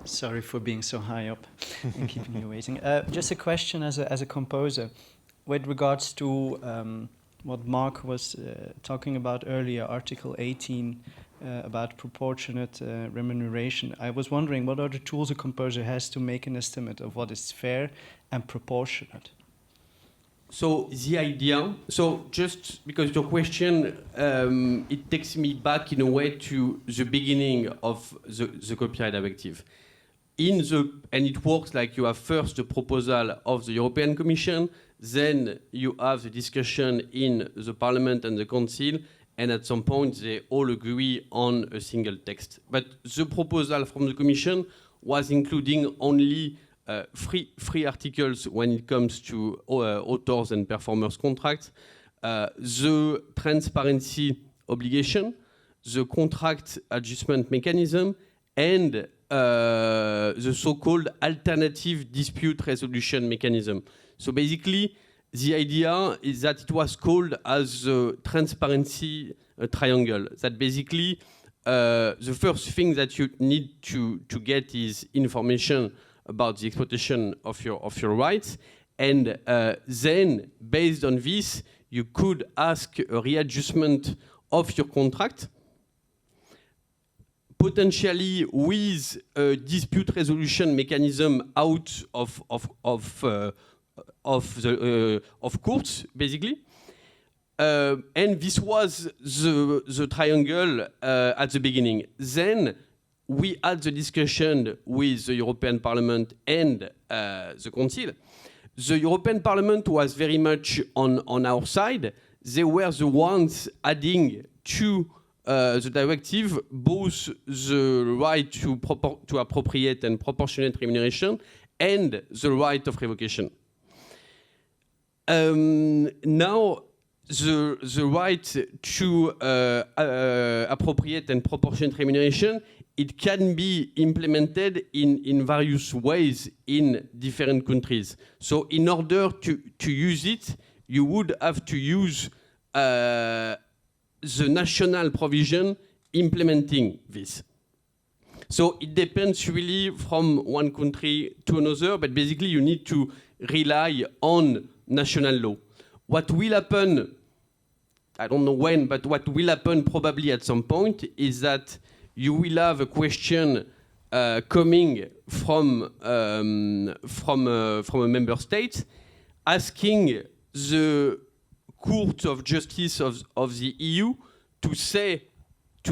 Sorry for being so high up and keeping you waiting. Just a question as a composer, with regards to what Marc was talking about earlier, Article 18, about proportionate remuneration. I was wondering, what are the tools a composer has to make an estimate of what is fair and proportionate? So the idea, so just because your question, it takes me back in a way to the beginning of the copyright directive. And it works like you have first the proposal of the European Commission, then you have the discussion in the Parliament and the Council, and at some point they all agree on a single text. But the proposal from the Commission was including only three articles when it comes to authors and performers contracts, the transparency obligation, the contract adjustment mechanism, and the so-called alternative dispute resolution mechanism. So basically, the idea is that it was called as the transparency triangle. That basically, the first thing that you need to get is information about the exploitation of your rights, and then, based on this, you could ask a readjustment of your contract, potentially with a dispute resolution mechanism out of courts, basically. And this was the triangle at the beginning. Then we had the discussion with the European Parliament and the Council. The European Parliament was very much on our side. They were the ones adding to the directive both the right to appropriate and proportionate remuneration and the right of revocation. Now, the right to appropriate and proportionate remuneration, it can be implemented in various ways in different countries. So in order to use it, you would have to use the national provision implementing this. So it depends really from one country to another, but basically you need to rely on national law. What will happen, I don't know when, but what will happen probably at some point is that you will have a question coming from a member state asking the Court of Justice of the EU to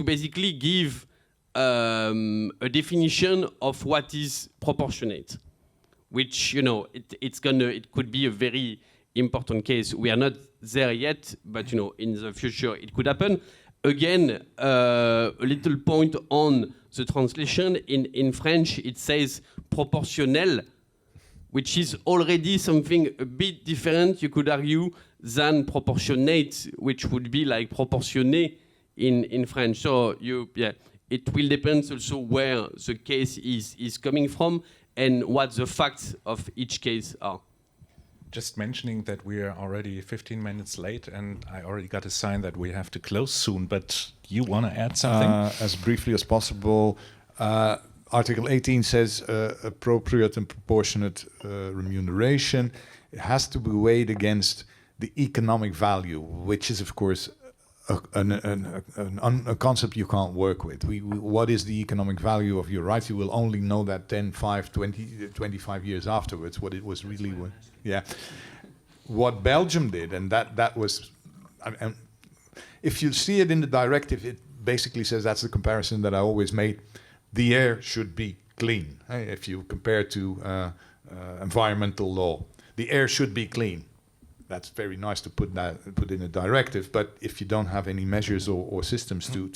basically give a definition of what is proportionate, which, you know, it could be a very important case. We are not there yet, but, you know, in the future it could happen. Again, a little point on the translation. In French, it says proportionnel, which is already something a bit different, you could argue, than proportionate, which would be like proportionné in French. So it will depend also where the case is coming from and what the facts of each case are. Just mentioning that we are already 15 minutes late, and I already got a sign that we have to close soon, but you want to add something? As briefly as possible. Article 18 says appropriate and proportionate remuneration. It has to be weighed against the economic value, which is, of course, a concept you can't work with. What is the economic value of your rights? You will only know that 10, 5, 20, 25 years afterwards, what it was really worth. Yeah. What Belgium did, and that was, if you see it in the directive, it basically says, that's the comparison that I always made, the air should be clean. If you compare to environmental law, the air should be clean. That's very nice to put in a directive, but if you don't have any measures or systems to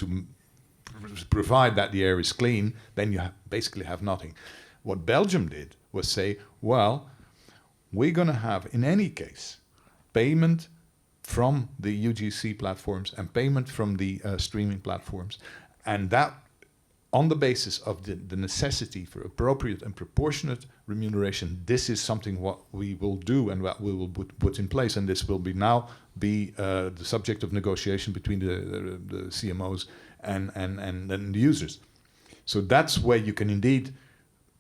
provide that the air is clean, then you basically have nothing. What Belgium did was say, well, we're going to have, in any case, payment from the UGC platforms and payment from the streaming platforms, and that on the basis of the necessity for appropriate and proportionate remuneration, this is something what we will do and what we will put in place, and this will be the subject of negotiation between the CMOs and the users. So that's where you can indeed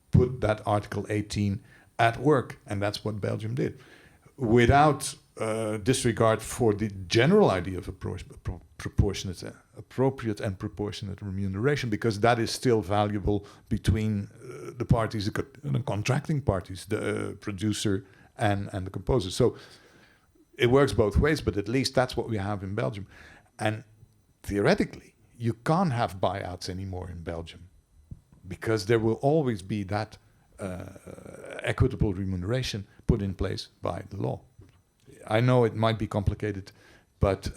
put that Article 18 at work, and that's what Belgium did, without disregard for the general idea of appropriate and proportionate remuneration, because that is still valuable between the parties, the contracting parties, the producer and the composer. So it works both ways, but at least that's what we have in Belgium. And theoretically, you can't have buyouts anymore in Belgium, because there will always be that equitable remuneration put in place by the law. I know it might be complicated, but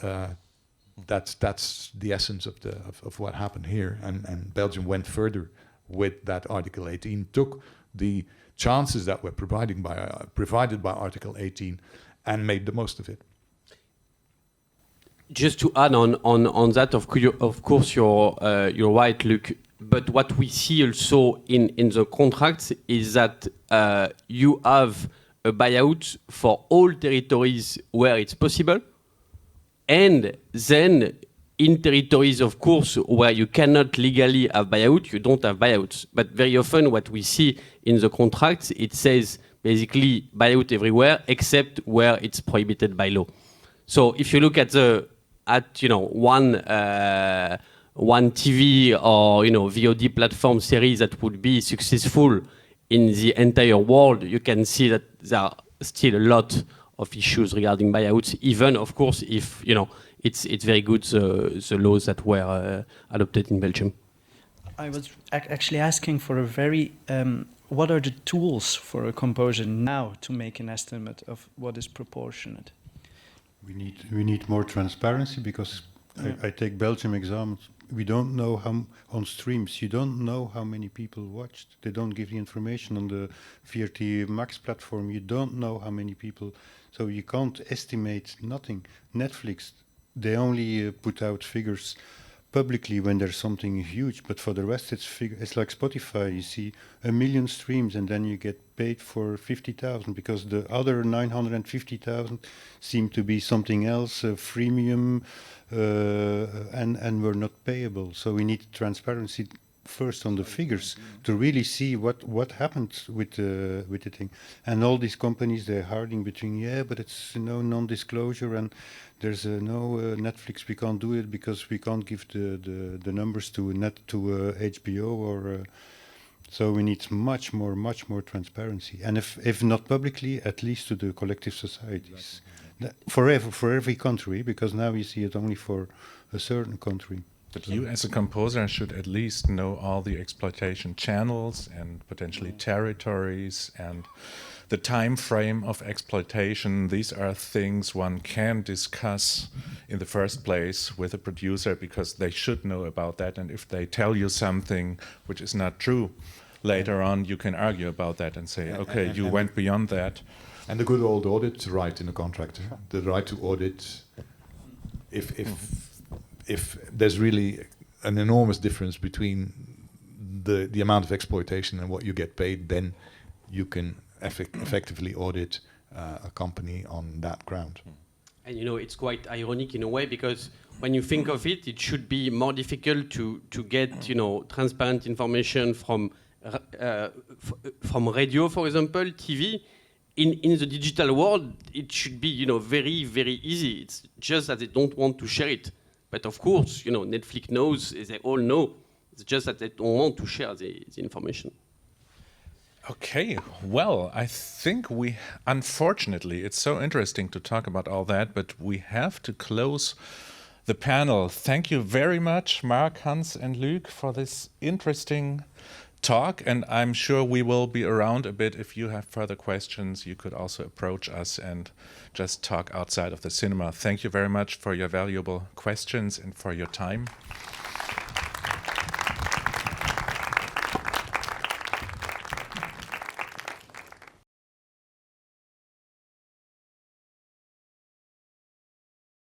that's the essence of what happened here. And Belgium went further with that Article 18, took the chances that were provided by Article 18, and made the most of it. Just to add on that, of course, you're right, Luc. But what we see also in the contracts is that you have a buyout for all territories where it's possible, and then in territories, of course, where you cannot legally have buyout, you don't have buyouts. But very often what we see in the contracts, it says basically buyout everywhere except where it's prohibited by law. So if you look at one TV or VOD platform series that would be successful in the entire world, you can see that there are still a lot of issues regarding buyouts, even, of course, if it's very good, the laws that were adopted in Belgium. I was actually asking for a very what are the tools for a composer now to make an estimate of what is proportionate? We need more transparency, because I take Belgium examples. We don't know how on streams. You don't know how many people watched. They don't give the information on the VRT Max platform. You don't know how many people. So you can't estimate nothing. Netflix, they only put out figures publicly when there's something huge. But for the rest, it's like Spotify. You see 1 million streams, and then you get paid for 50,000, because the other 950,000 seem to be something else, freemium. And were not payable. So we need transparency first on the figures to really see what happened with the thing. And all these companies, they're harding between, but it's non-disclosure, and there's no Netflix. We can't do it because we can't give the numbers to HBO or. So we need much more transparency, and if not publicly, at least to the collective societies. For every country, because now you see it only for a certain country. But you as a composer should at least know all the exploitation channels and potentially territories and the time frame of exploitation. These are things one can discuss in the first place with a producer, because they should know about that, and if they tell you something which is not true, later on you can argue about that and say, okay, you went beyond that. And the good old audit right in a contract, the right to audit. If there's really an enormous difference between the amount of exploitation and what you get paid, then you can effectively audit a company on that ground. And it's quite ironic in a way, because when you think of it, it should be more difficult to get transparent information from radio, for example, TV. In the digital world, it should be very, very easy. It's just that they don't want to share it. But of course, Netflix knows, they all know. It's just that they don't want to share the information. Okay, well, I think unfortunately, it's so interesting to talk about all that, but we have to close the panel. Thank you very much, Marc, Hans, and Luc, for this interesting talk, and I'm sure we will be around a bit. If you have further questions, you could also approach us and just talk outside of the cinema. Thank you very much for your valuable questions and for your time.